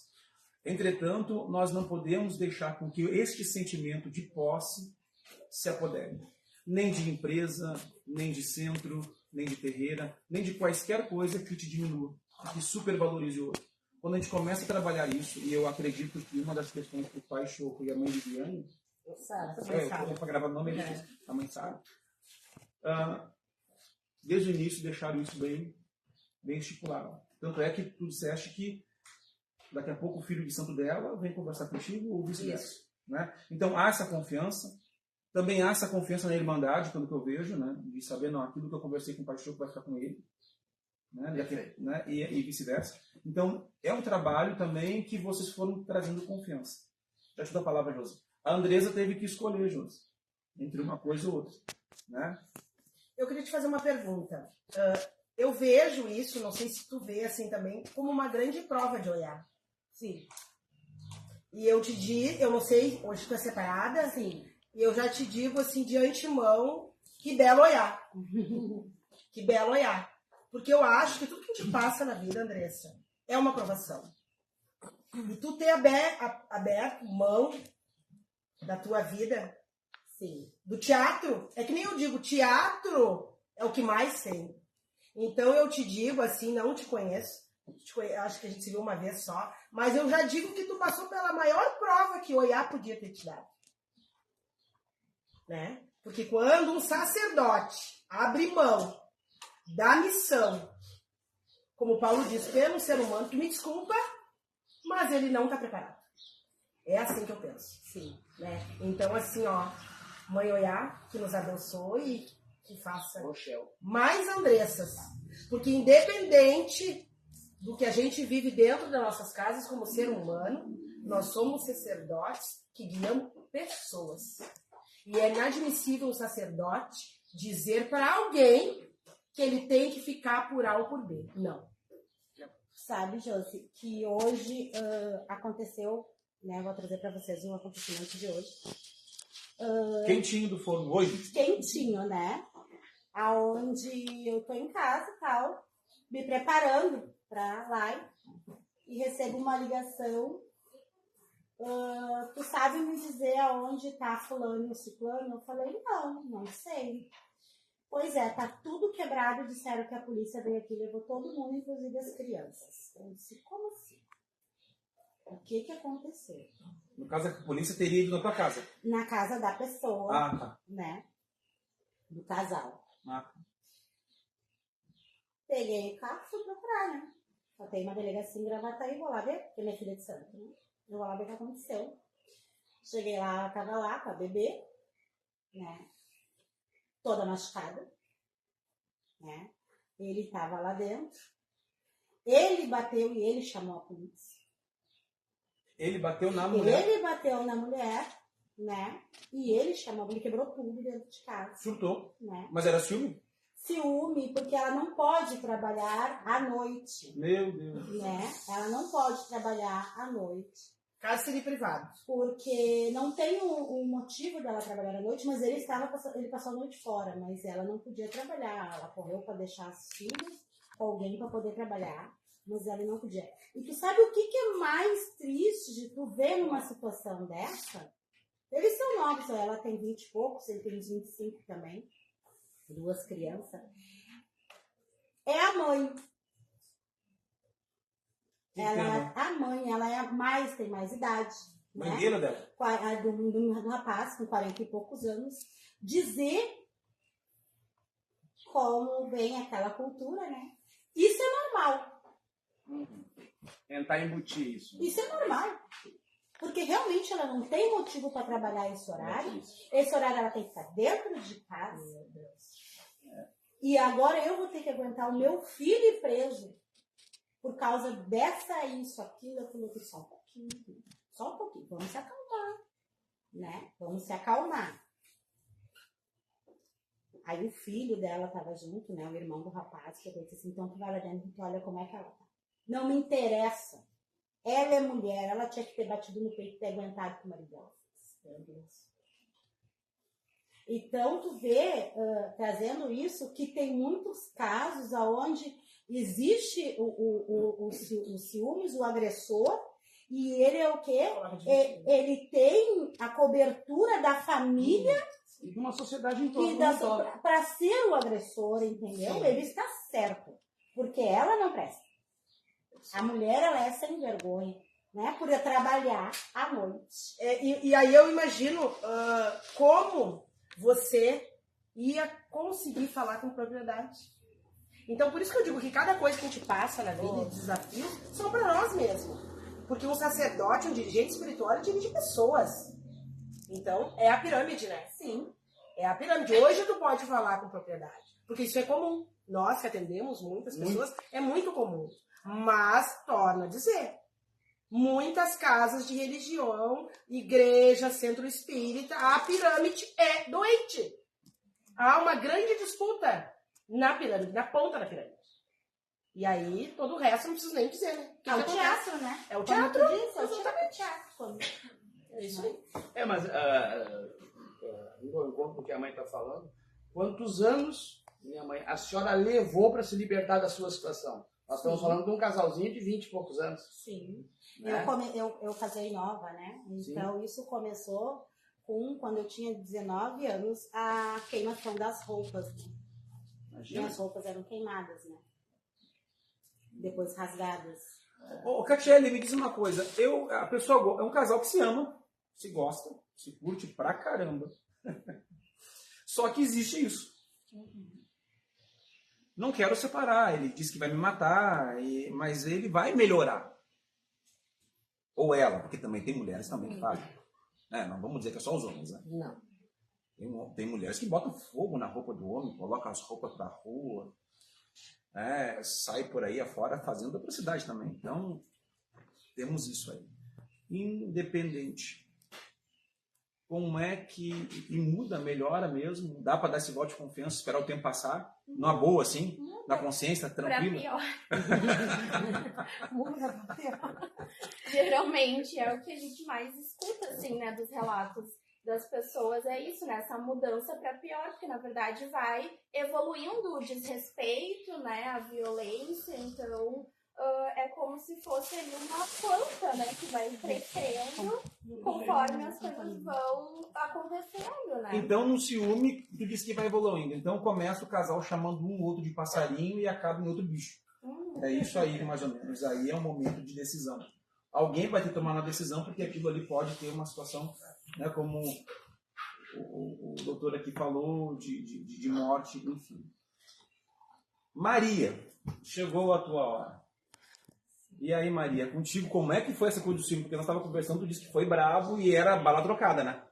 Entretanto, nós não podemos deixar com que este sentimento de posse se apodere. Nem de empresa, nem de centro, nem de terreira, nem de quaisquer coisa que te diminua, que supervalorize o outro. Quando a gente começa a trabalhar isso, e eu acredito que uma das questões que o pai Choco e a mãe Viviane, eu estou gravando o nome deles, a mãe Sara, desde o início deixaram isso bem estipulado. Tanto é que tu disseste que daqui a pouco o filho de santo dela vem conversar contigo ou vice-versa. Né? Então há essa confiança. Também há essa confiança na Irmandade, pelo que eu vejo, né? De saber, não, aquilo que eu conversei com o pai Choco vai ficar com ele. Né? E vice-versa. Então, é um trabalho também que vocês foram trazendo confiança. Já te dou a palavra, Josi. A Andresa teve que escolher, Josi, entre uma coisa ou outra. Né? Eu queria te fazer uma pergunta. Eu vejo isso, não sei se tu vê assim também, como uma grande prova de olhar. Sim. E eu te digo, eu não sei, hoje tu é separada? Sim. E eu já te digo assim de antemão, que belo olhar. Que belo olhar. Porque eu acho que tudo que a gente passa na vida, Andressa, é uma provação. E tu ter aberto mão da tua vida, Sim. do teatro, é que nem eu digo, teatro é o que mais tem. Então eu te digo assim, não te conheço, acho que a gente se viu uma vez só, mas eu já digo que tu passou pela maior prova que o Oiá podia ter te dado. Né? Porque quando um sacerdote abre mão da missão, como Paulo diz, pelo ser humano, tu me desculpa, mas ele não está preparado. É assim que eu penso. Sim. Né? Então, assim, ó, Mãe Oiá, que nos abençoe e que faça mais Andressas. Porque independente do que a gente vive dentro das nossas casas como ser humano, nós somos sacerdotes que guiam pessoas. E é inadmissível um sacerdote dizer para alguém que ele tem que ficar por A ou por B. Não. Sabe, Josi, que hoje aconteceu, né? Vou trazer para vocês um acontecimento de hoje. Quentinho do forno hoje? Quentinho, né? Aonde eu tô em casa e tal, me preparando para live e recebo uma ligação. Tu sabe me dizer aonde tá fulano e ciclano? Eu falei, não sei. Pois é, tá tudo quebrado, disseram que a polícia veio aqui e levou todo mundo, inclusive as crianças. Eu disse, como assim? O que aconteceu? No caso, a polícia teria ido na tua casa? Na casa da pessoa, tá. né? Do casal. Tá. Peguei o carro e fui procurar, né? Só tem uma delegacia em Gravataí, vou lá ver, porque minha filha é de santo, né? Eu vou lá ver o que aconteceu. Cheguei lá, ela tava lá com a bebê, né? Toda machucada, né? Ele tava lá dentro. Ele bateu e ele chamou a polícia. Ele bateu na mulher? Ele bateu na mulher, né? E ele chamou, ele quebrou tudo dentro de casa. Surtou. Né? Mas era ciúme? Ciúme, porque ela não pode trabalhar à noite. Meu Deus. Né? Ela não pode trabalhar à noite. Cárcere privado. Porque não tem um motivo dela trabalhar à noite, mas ele passou a noite fora, mas ela não podia trabalhar. Ela correu para deixar as filhas com alguém para poder trabalhar, mas ela não podia. E tu sabe o que é mais triste de tu ver numa situação dessa? Eles são novos, ela tem 20 e poucos, ele tem 25 também, 2 crianças. É a mãe. A mãe, ela tem mais idade. Mãe dela? Do rapaz, com 40 e poucos anos, dizer como vem aquela cultura, né? Isso é normal. Tentar embutir isso. Isso é normal. Porque realmente ela não tem motivo para trabalhar esse horário. Esse horário ela tem que estar dentro de casa. Meu Deus. E agora eu vou ter que aguentar o meu filho preso por causa dessa, isso, aquilo, aquilo, aquilo. Só um pouquinho. Só um pouquinho. Vamos se acalmar. Né? Vamos se acalmar. Aí o filho dela estava junto, né? O irmão do rapaz, que eu disse assim, então tu vai lá dentro e tu olha como é que ela tá. Não me interessa. Ela é mulher, ela tinha que ter batido no peito e ter aguentado com o marido dela. Meu Deus. Então, tu vê, trazendo isso, que tem muitos casos onde existe o ciúmes, o agressor, e ele é o quê? Ele tem a cobertura da família E de uma sociedade em torno para ser o agressor, entendeu? Sim. Ele está certo, porque ela não presta. A mulher, ela é sem vergonha, né? Por trabalhar à noite. E aí eu imagino como você ia conseguir falar com propriedade. Então, por isso que eu digo que cada coisa que a gente passa na vida, desafios, são para nós mesmos. Porque um sacerdote, um dirigente espiritual, ele dirige pessoas. Então, é a pirâmide, né? Sim. É a pirâmide. Hoje tu pode falar com propriedade. Porque isso é comum. Nós que atendemos muitas pessoas, é muito comum. Mas, torna a dizer, muitas casas de religião, igreja, centro espírita, a pirâmide é doente. Há uma grande disputa na pirâmide, na ponta da pirâmide. E aí, todo o resto não preciso nem dizer, né? É o teatro, né? É o teatro. Como tu disse, é o teatro. É isso aí. Mas, no encontro com o que a mãe está falando, quantos anos, minha mãe, a senhora levou para se libertar da sua situação? Nós estamos falando de um casalzinho de 20 e poucos anos. Sim. Né? Eu casei nova, né? Então, isso começou quando eu tinha 19 anos, a queimação das roupas. Né? Minhas roupas eram queimadas, né? Depois rasgadas. Ô, Catiele, me diz uma coisa. A pessoa é um casal que se ama, se gosta, se curte pra caramba. Só que existe isso. Não quero separar. Ele diz que vai me matar, mas ele vai melhorar. Ou ela, porque também tem mulheres também que fazem. Não vamos dizer que é só os homens, né? Não. Tem mulheres que botam fogo na roupa do homem, colocam as roupas pra rua. Sai por aí afora fazendo atrocidade também. Então, temos isso aí. Independente. Como é que muda, melhora mesmo? Dá para dar esse voto de confiança, esperar o tempo passar? Numa boa, assim? Na consciência, tranquila? Pra pior. Geralmente é o que a gente mais escuta, assim, né, dos relatos das pessoas, é isso, né, essa mudança para pior, porque na verdade vai evoluindo o desrespeito, né, a violência, então é como se fosse ali uma planta, né, que vai crescendo conforme as coisas vão acontecendo, né. Então, no ciúme, tu disse que vai evoluindo. Então, começa o casal chamando um outro de passarinho e acaba em outro bicho. É isso aí, mais ou menos. Aí é um momento de decisão. Alguém vai ter que tomar uma decisão, porque aquilo ali pode ter uma situação, né, como o doutor aqui falou, de morte, enfim. Maria, chegou a tua hora. E aí, Maria, contigo, como é que foi essa coisa do ciúme? Porque nós estávamos conversando, tu disse que foi bravo e era bala trocada, né?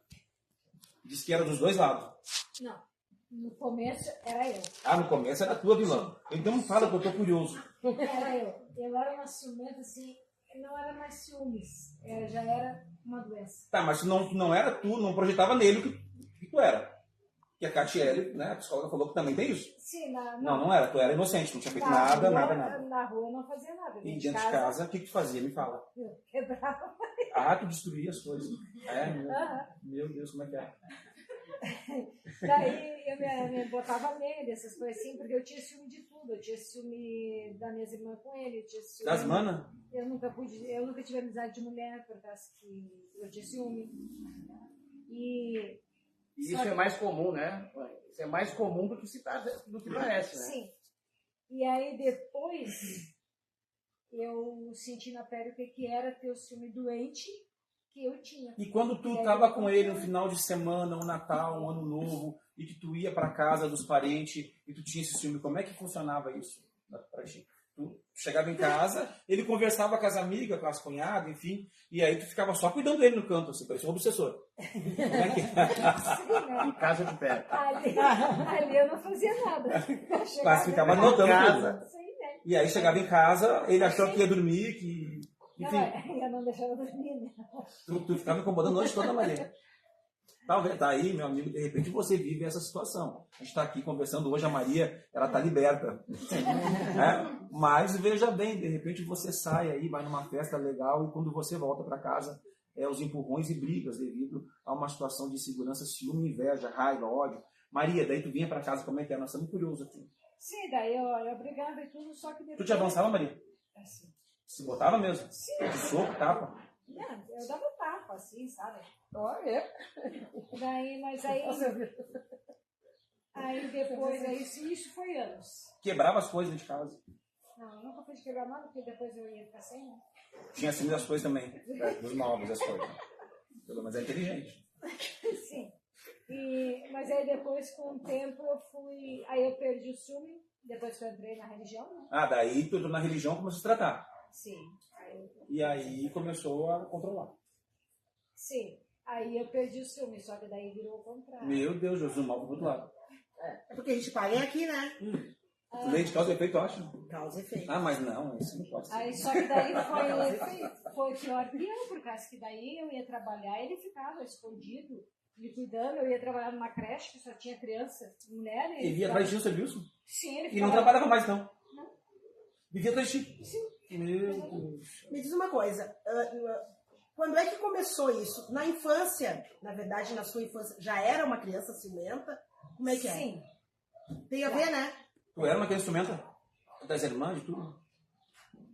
Disse que era dos dois lados. Não, no começo era eu. No começo era a tua vilã. Então fala que eu tô curioso. Era eu. Eu era uma ciumenta, assim, não era mais ciúmes. Já era uma doença. Tá, mas não era tu, não projetava nele o que tu era. Que a Catiele, né, a psicóloga falou que também tem isso. Sim, não era, tu era inocente, não tinha feito na nada. Na rua eu não fazia nada. E dentro de casa, o que tu fazia? Me fala. Eu quebrava. Tu destruía as coisas. Meu Deus, como é que é? Daí eu me botava nele, essas coisas assim, porque eu tinha ciúme de tudo. Eu tinha ciúme das minhas irmãs com ele, eu tinha ciúme... Das manas? Eu nunca tive amizade de mulher, por causa que eu tinha ciúme. E isso é mais comum, né? Isso é mais comum do que parece, né? Sim. E aí depois eu senti na pele o que era ter o ciúme doente que eu tinha. E quando tu estava com ele no final de semana, um Natal, um Ano Novo, e que tu ia para casa dos parentes e tu tinha esse ciúme. Como é que funcionava isso pra ti? Tu chegava em casa, ele conversava com as amigas, com as cunhadas, enfim, e aí tu ficava só cuidando dele no canto, assim, parecia um obsessor. Como é que Em casa de pé. Ali eu não fazia nada. Mas ficava anotando casa. tudo. Sim, né? E aí chegava em casa, ele achou que ia dormir, que... Enfim, Não, eu não deixava dormir, né? tu ficava incomodando a noite toda, Maria. Talvez, daí, meu amigo, de repente você vive essa situação. A gente está aqui conversando hoje, a Maria, ela está liberta. Né? Mas veja bem, de repente você sai aí, vai numa festa legal e quando você volta para casa, os empurrões e brigas devido a uma situação de insegurança, ciúme, inveja, raiva, ódio. Maria, daí tu vinha para casa, como é que é? Nós estamos curiosos aqui. Sim, daí eu brigava e tudo, só que depois... Tu te avançava, Maria? Assim. Se botava mesmo? Sim. De soco, tapa? Não, eu dava tapa, assim, sabe? Olha. Daí, mas aí... Aí depois, aí, isso foi anos. Quebrava as coisas de casa. Não, eu nunca fiz quebrar nada, porque depois eu ia ficar sem, né? Tinha assumido as coisas também. Dos móveis, as coisas. Pelo menos é inteligente. Sim. Mas aí depois, com o tempo, eu fui... Aí eu perdi o ciúme, depois que eu entrei na religião, né? Ah, daí tu na religião começou a se tratar. Sim. E aí começou a controlar. Sim. Aí eu perdi o ciúme, só que daí virou o contrário. Meu Deus, Jesus, mal pro outro lado. É porque a gente paga aqui, né? Lei de causa e efeito, eu acho. Causa e efeito. Ah, mas não, isso não pode ser. Aí só que daí foi pior que eu, por causa que daí eu ia trabalhar e ele ficava escondido, me cuidando. Eu ia trabalhar numa creche que só tinha criança, mulher. Ele via atrás de ti no serviço? Sim, ele ficava... E não trabalhava mais, não? Não. Vivia atrás de ti? Sim. Meu Deus. Me diz uma coisa, quando é que começou isso? Na infância, na verdade, na sua infância, já era uma criança ciumenta? Como é que é? Sim. Tem a ver, né? Tu era uma criança instrumenta? Das irmãs e tudo?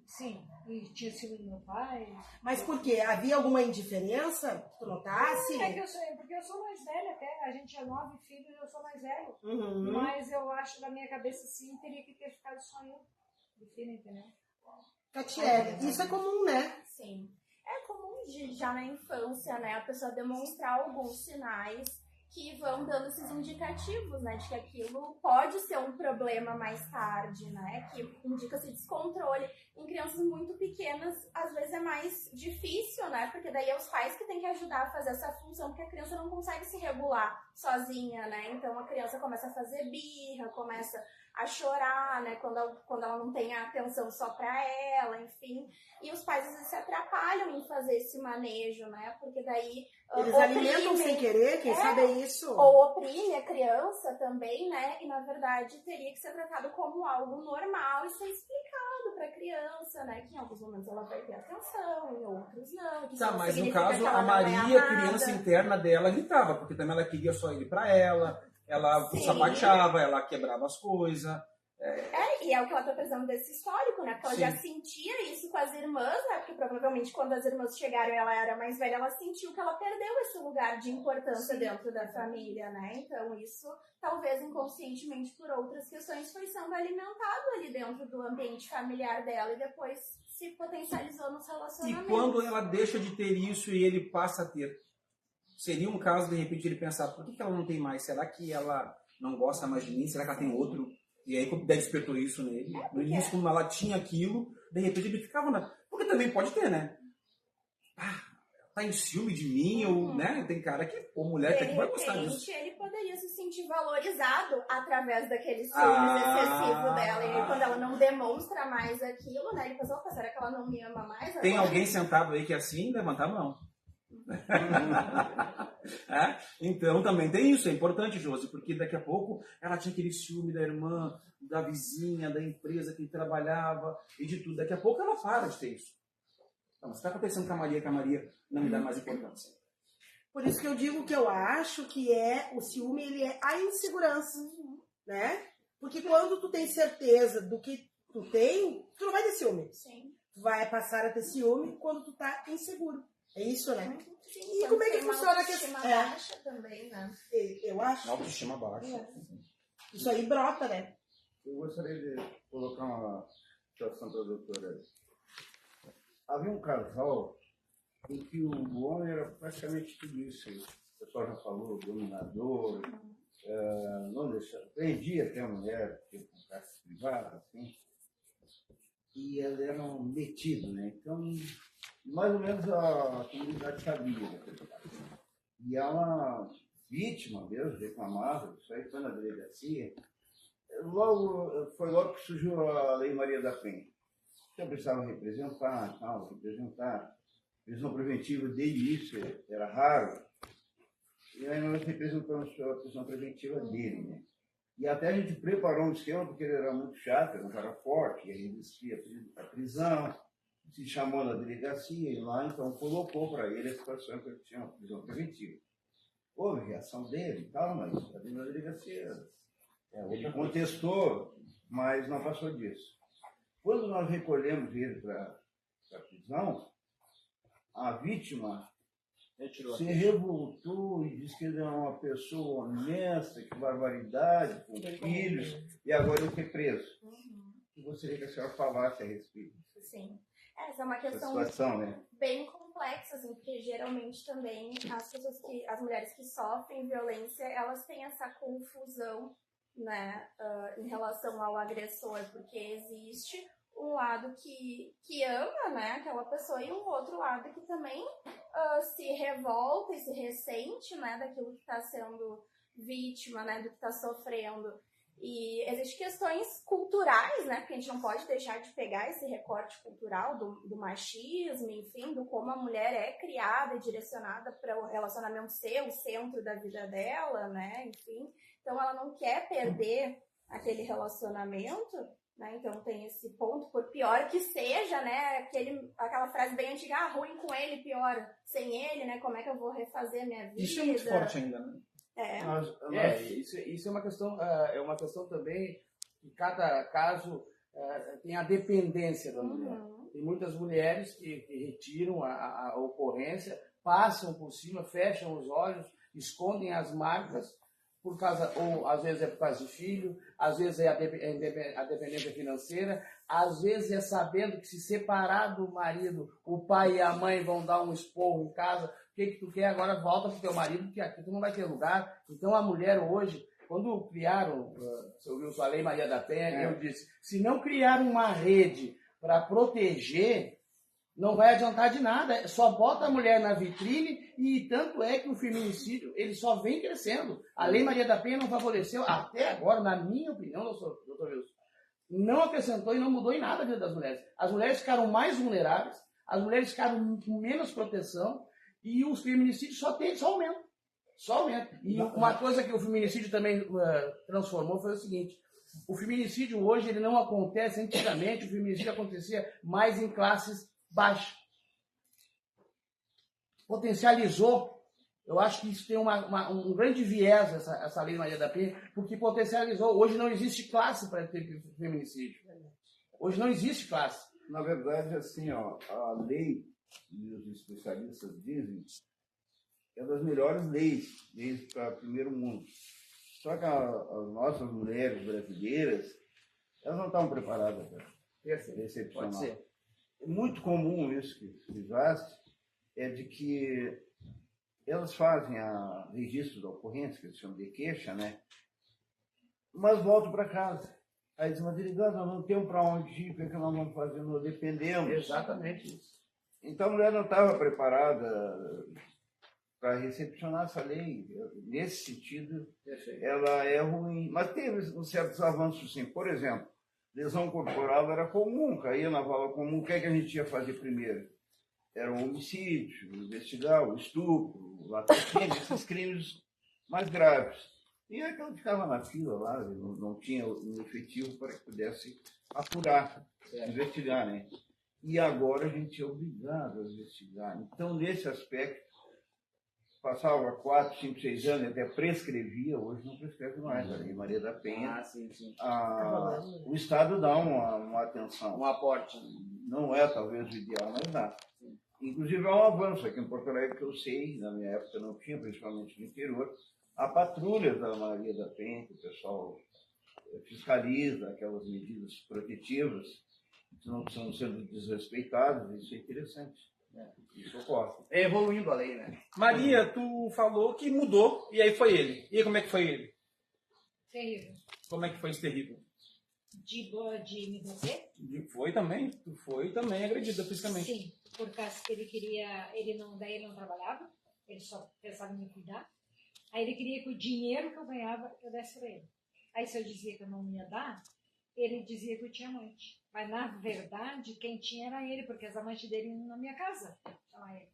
Sim. E tinha ciúme do meu pai. Mas por quê? Havia alguma indiferença que tu notasse? É que porque eu sou mais velha até. A gente é 9 filhos e eu sou mais velha. Uhum. Mas eu acho, na minha cabeça, sim, teria que ter ficado só eu. De filho, entendeu? Catiele, isso é comum, né? Sim. É comum já na infância, né, a pessoa demonstrar alguns sinais que vão dando esses indicativos, né, de que aquilo pode ser um problema mais tarde, né, que indica esse descontrole. Em crianças muito pequenas, às vezes é mais difícil, né, porque daí é os pais que têm que ajudar a fazer essa função, porque a criança não consegue se regular sozinha, né, então a criança começa a fazer birra, começa a chorar, né, quando ela não tem a atenção só para ela, enfim. E os pais às vezes se atrapalham em fazer esse manejo, né, porque daí... Eles alimentam sem querer, quem sabe é isso? Ou oprime a criança também, né, e na verdade teria que ser tratado como algo normal e ser explicado para a criança, né, que em alguns momentos ela vai ter atenção, em outros não. Que Tá, não mas no significa caso, que ela a não é Maria, amada. criança interna dela, gritava, porque também ela queria só ele pra ela Sim. sapateava, ela quebrava as coisas. E é o que ela tá precisando desse histórico, né? Porque ela Sim. já sentia isso com as irmãs, né? Porque provavelmente quando as irmãs chegaram e ela era mais velha, ela sentiu que ela perdeu esse lugar de importância dentro da família, né? Então isso, talvez inconscientemente por outras questões, foi sendo alimentado ali dentro do ambiente familiar dela e depois se potencializou nos E relacionamentos. quando ela deixa de ter isso e ele passa a ter, seria um caso, de repente, ele pensar, por que ela não tem mais? Será que ela não gosta mais de mim? Será que ela tem outro? E aí, como despertou isso nele? No início, como ela tinha aquilo, de repente ele ficava na... Porque também pode ter, né? Tá em ciúme de mim, ou, né? Tem cara que, ou mulher que aqui vai gostar disso. De repente, ele poderia se sentir valorizado através daquele ciúmes excessivo dela. E aí, quando ela não demonstra mais aquilo, né? Ele pensa, opa, será que ela não me ama mais? Tem agora? alguém sentado aí que é assim? Levanta a mão. Então também tem isso, é importante, Josi, porque daqui a pouco ela tinha aquele ciúme da irmã, da vizinha, da empresa que trabalhava e de tudo. Daqui a pouco ela para de ter isso. Então, mas está acontecendo com a Maria não me dá mais importância. Por isso que eu digo que eu acho que o ciúme, ele é a insegurança, né? Porque quando tu tem certeza do que tu tem, tu não vai ter ciúme. Sim. Tu vai passar a ter ciúme quando tu tá inseguro. É isso, né? Sim, E como é que tem uma funciona a autoestima questão? baixa também, né? Eu acho. Autoestima baixa. Isso aí brota, né? Eu gostaria de colocar uma situação para a doutora. Havia um casal em que o homem era praticamente tudo isso. O pessoal já falou, dominador, não deixava, prendia até a mulher, tipo, com cárcere privado, assim, e elas eram metidas, né? Então, mais ou menos a comunidade sabia daquele caso. E ela, vítima mesmo, reclamava, isso aí foi na delegacia. Foi logo que surgiu a Lei Maria da Penha. Então precisava representar, tal, representar. Prisão preventiva de início era raro. E aí nós representamos a prisão preventiva dele, né? E até a gente preparou um esquema, porque ele era muito chato, era um cara forte, e aí resistia à prisão, se chamou na delegacia, e lá então colocou para ele a situação que ele tinha uma prisão preventiva. Houve reação dele e tal, mas a delegacia ele contestou, mas não passou disso. Quando nós recolhemos ele para a prisão, a vítima se revoltou e disse que ele era uma pessoa honesta, que barbaridade, com filhos, e agora ele foi preso. Eu gostaria que a senhora falasse a respeito. Sim. Essa é uma questão situação, né? bem complexa, assim, porque geralmente também as mulheres que sofrem violência, elas têm essa confusão, né, em relação ao agressor, porque existe um lado que ama, né, aquela pessoa, e um outro lado que também se revolta e se ressente, né, daquilo que está sendo vítima, né, do que está sofrendo. E existem questões culturais, né, porque a gente não pode deixar de pegar esse recorte cultural do machismo, enfim, do como a mulher é criada e direcionada para o relacionamento ser o centro da vida dela, né, enfim. Então ela não quer perder aquele relacionamento, né, então tem esse ponto, por pior que seja, né, aquela frase bem antiga, ruim com ele, pior sem ele, né, como é que eu vou refazer minha vida? Isso é muito forte ainda, né? Isso é uma questão também que cada caso tem a dependência da mulher. Tem muitas mulheres que retiram a ocorrência, passam por cima, fecham os olhos, escondem as marcas, por causa, ou às vezes é por causa de filho, às vezes é a dependência financeira, às vezes é sabendo que se separar do marido, o pai e a mãe vão dar um esporro em casa. O que tu quer? Agora volta pro teu marido, porque aqui tu não vai ter lugar. Então a mulher hoje, quando criaram, você ouviu a Lei Maria da Penha, eu disse, se não criar uma rede para proteger, não vai adiantar de nada. Só bota a mulher na vitrine, e tanto é que o feminicídio ele só vem crescendo. A Lei Maria da Penha não favoreceu, até agora, na minha opinião, doutor Wilson, não acrescentou e não mudou em nada a vida das mulheres. As mulheres ficaram mais vulneráveis, as mulheres ficaram com menos proteção, e os feminicídios só aumentam. Só aumenta. E uma coisa que o feminicídio também transformou foi o seguinte: o feminicídio hoje ele não acontece antigamente, o feminicídio acontecia mais em classes baixas. Potencializou. Eu acho que isso tem um grande viés, essa Lei Maria da Penha, porque potencializou. Hoje não existe classe para ter feminicídio. Hoje não existe classe. Na verdade, assim, ó, a lei, e os especialistas dizem, é das melhores leis para o primeiro mundo. Só que as nossas mulheres brasileiras, elas não estão preparadas para recepcionar. Pode ser. É muito comum isso que se faz, é de que elas fazem a registro da ocorrência, que eles chamam de queixa, né? Mas voltam para casa. Aí dizem, mas delegado, nós não temos para onde ir, porque nós vamos fazer, nós dependemos. Exatamente isso. Então a mulher não estava preparada para recepcionar essa lei. Nesse sentido, ela é ruim. Mas teve certos avanços, sim. Por exemplo, lesão corporal era comum, caía na vala comum. O que é que a gente ia fazer primeiro? Era o homicídio, investigar o estupro, o latrocínio, esses crimes mais graves. E aí ela ficava na fila lá, não tinha um efetivo para que pudesse apurar, investigar, né? E agora a gente é obrigado a investigar. Então, nesse aspecto, passava 4, 5, 6 anos, até prescrevia, hoje não prescreve mais. A Lei Maria da Penha, o Estado dá uma atenção. Um aporte. Não é talvez o ideal, mas dá. Inclusive há um avanço aqui em Porto Alegre, que eu sei, na minha época não tinha, principalmente no interior, a patrulha da Maria da Penha, que o pessoal fiscaliza aquelas medidas protetivas, que não estão sendo desrespeitadas, isso é interessante. Isso ocorre. É evoluindo a lei, né? Maria, tu falou que mudou, e aí foi ele. E aí como é que foi ele? Terrível. Como é que foi esse terrível? De me bater? Foi também? Tu foi também agredida fisicamente? Sim, por causa que ele queria, daí ele não trabalhava, ele só pensava em me cuidar. Aí ele queria que o dinheiro que eu ganhava, eu desse para ele. Aí se eu dizia que eu não ia dar, ele dizia que eu tinha amante. Mas na verdade, quem tinha era ele, porque as amantes dele iam na minha casa. Ele.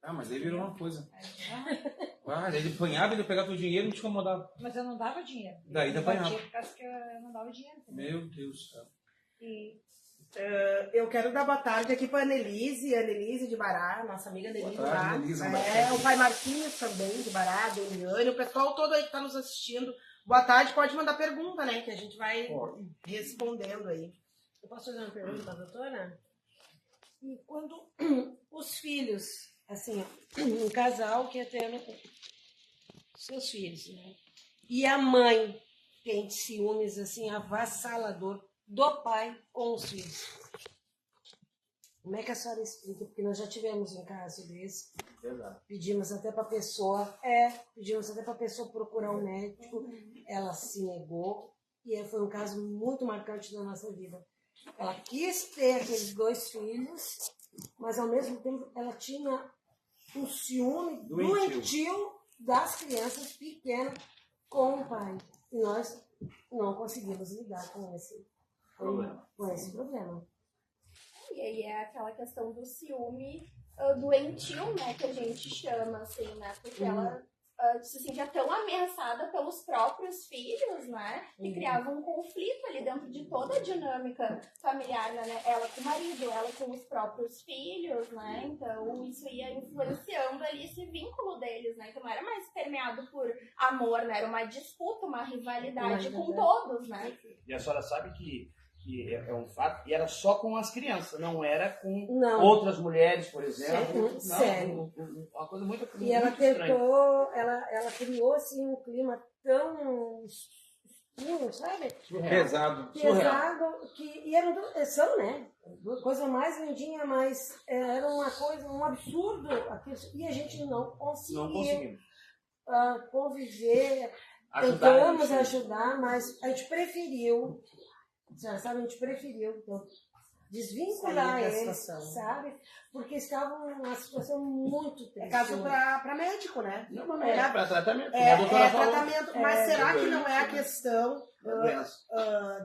Ah, mas aí virou uma coisa. Aí, Ele apanhava, ele pegava o dinheiro e não te incomodava. mas eu não dava dinheiro. Daí ele apanhava. batia por causa que eu não dava dinheiro. Entendeu? Meu Deus do céu. E Eu quero dar boa tarde aqui para a Annelise de Bará, nossa amiga Annelise Boa tarde, lá. Annelise, O pai Marquinhos também, de Bará, do Eliane, o pessoal todo aí que está nos assistindo. Boa tarde, pode mandar pergunta, né? Que a gente vai respondendo aí. Eu posso fazer uma pergunta para a doutora? E quando os filhos, assim, um casal que é tendo seus filhos, né? E a mãe tem ciúmes, assim, avassalador do pai com os filhos. Como é que a senhora explica? Porque nós já tivemos um caso desse. Exato. Pedimos até para a pessoa procurar um médico. Ela se negou. E foi um caso muito marcante da nossa vida. Ela quis ter aqueles 2 filhos, mas ao mesmo tempo ela tinha um ciúme doentio das crianças pequenas com o pai. E nós não conseguimos lidar com esse problema. E aí é aquela questão do ciúme doentio, né, que a gente chama, assim, né, porque ela se sentia tão ameaçada pelos próprios filhos, né, que criava um conflito ali dentro de toda a dinâmica familiar, né, ela com o marido, ela com os próprios filhos, né, então isso ia influenciando ali esse vínculo deles, né, então não era mais permeado por amor, né, era uma disputa, uma rivalidade com todos, né. E a senhora sabe que é um fato, e era só com as crianças, não era com outras mulheres, por exemplo. Sério. Uma coisa muito E muito ela estranha. tentou, ela criou assim um clima tão escuro, sabe? Pesado. E eram são, né? Coisa mais lindinha, mas era uma coisa, um absurdo. E a gente não conseguiu conviver. Tentamos ajudar, mas a gente preferiu. Já sabe, a gente preferiu então, desvincular eles, sabe? Porque estavam numa situação muito triste. É caso para médico, né? Não, para tratamento. Tratamento, mas será que não é a questão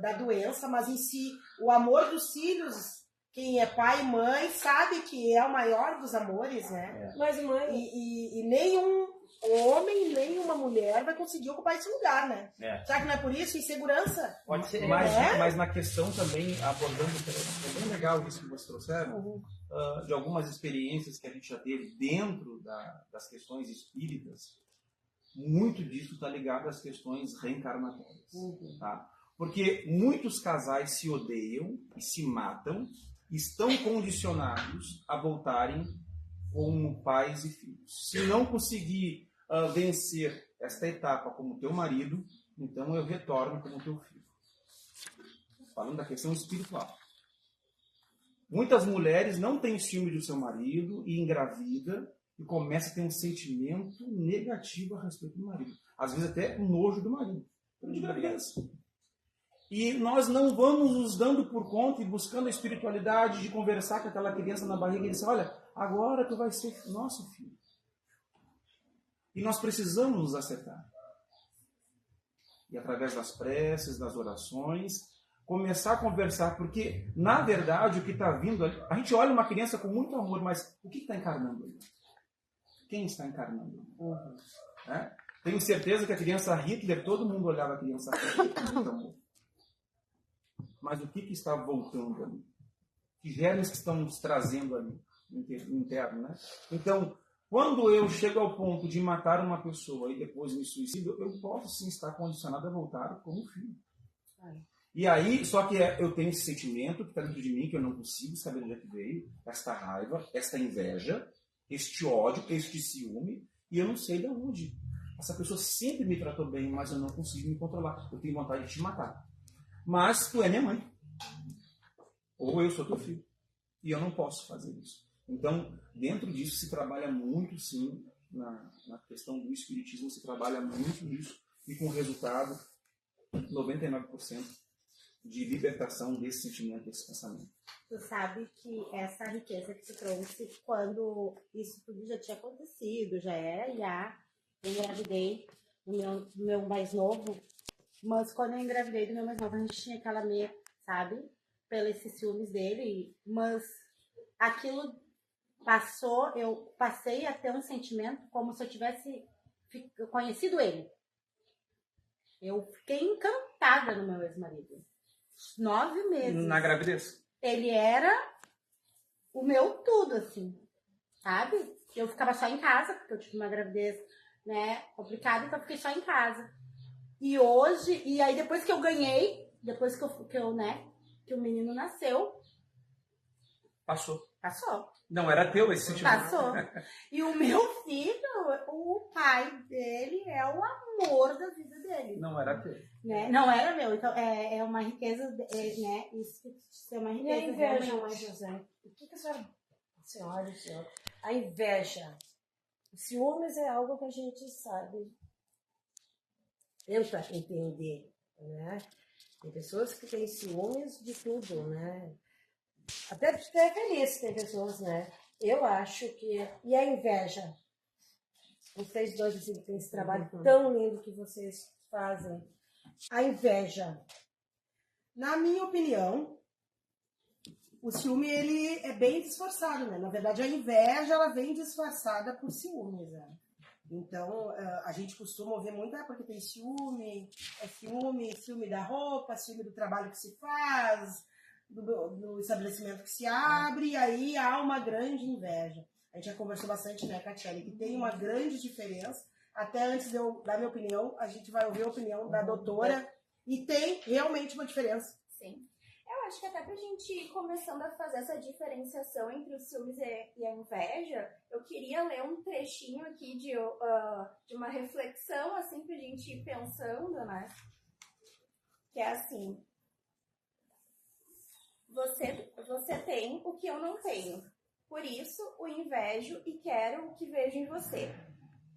da doença, mas em si, o amor dos filhos, quem é pai e mãe sabe que é o maior dos amores, né? Mas mãe... E nenhum homem, nem uma mulher vai conseguir ocupar esse lugar, né? Será que não é por isso? Insegurança? Pode ser. Mas na questão também, abordando, é bem legal isso que vocês trouxeram, de algumas experiências que a gente já teve dentro das questões espíritas, muito disso está ligado às questões reencarnatórias. Tá? Porque muitos casais se odeiam e se matam, estão condicionados a voltarem como pais e filhos. Se não conseguir vencer esta etapa como teu marido, então eu retorno como teu filho. Falando da questão espiritual. Muitas mulheres não têm ciúme do seu marido e engravida e começa a ter um sentimento negativo a respeito do marido. Às vezes até nojo do marido. De gravidez. E nós não vamos nos dando por conta e buscando a espiritualidade de conversar com aquela criança na barriga e dizer, olha, agora tu vai ser nosso filho. E nós precisamos nos acertar. E através das preces, das orações, começar a conversar, porque, na verdade, o que está vindo ali, a gente olha uma criança com muito amor, mas o que está encarnando ali? Quem está encarnando ali? Tenho certeza que a criança Hitler, todo mundo olhava a criança Hitler com muito amor. Mas o que está voltando ali? Que germes que estão nos trazendo ali, interno, né? Então, quando eu chego ao ponto de matar uma pessoa e depois me suicido, eu posso sim estar condicionado a voltar como filho. E aí, só que eu tenho esse sentimento que está dentro de mim, que eu não consigo saber de onde é que veio, esta raiva, esta inveja, este ódio, este ciúme, e eu não sei de onde. Essa pessoa sempre me tratou bem, mas eu não consigo me controlar. Eu tenho vontade de te matar. Mas tu é minha mãe. Ou eu sou teu filho. E eu não posso fazer isso. Então, dentro disso se trabalha muito, sim, na questão do espiritismo, se trabalha muito nisso, e com resultado 99% de libertação desse sentimento, desse pensamento. Tu sabe que essa riqueza que tu trouxe, quando isso tudo já tinha acontecido, eu engravidei do meu mais novo, mas quando eu engravidei do meu mais novo, a gente tinha aquela meia, sabe? Pelos ciúmes dele, mas aquilo passou, eu passei a ter um sentimento como se eu tivesse conhecido ele. Eu fiquei encantada no meu ex-marido. 9 meses. Na gravidez? Ele era o meu tudo, assim, sabe? Eu ficava só em casa, porque eu tive uma gravidez, né, complicada, então eu fiquei só em casa. E hoje, e aí depois que eu ganhei, depois que o menino nasceu, Passou. passou. Não era teu esse sentimento. Passou. E o meu filho, o pai dele é o amor da vida dele. Não era teu. Né? Não era meu. Então, é uma riqueza, né? Isso que é uma E a riqueza. inveja, realmente. mãe José? O que a senhora e o senhor? A inveja. O ciúmes é algo que a gente sabe. Tenta entender, né? Tem pessoas que têm ciúmes de tudo, né? Até de ter feliz, tem pessoas, né? Eu acho que... E a inveja? Vocês dois, assim, têm esse trabalho tão lindo que vocês fazem. A inveja. Na minha opinião, o ciúme, ele é bem disfarçado, né? Na verdade, a inveja, ela vem disfarçada por ciúmes, né? Então, a gente costuma ouvir muito, porque tem ciúme, ciúme da roupa, ciúme do trabalho que se faz, do estabelecimento que se abre, e aí há uma grande inveja. A gente já conversou bastante, né, Catiele, que tem uma grande diferença. Até antes de eu dar minha opinião, a gente vai ouvir a opinião da doutora, e tem realmente uma diferença. Sim. Eu acho que até pra gente ir começando a fazer essa diferenciação entre os ciúmes e a inveja, eu queria ler um trechinho aqui de uma reflexão, assim, pra gente ir pensando, né? Que é assim: você tem o que eu não tenho. Por isso, o invejo e quero o que vejo em você.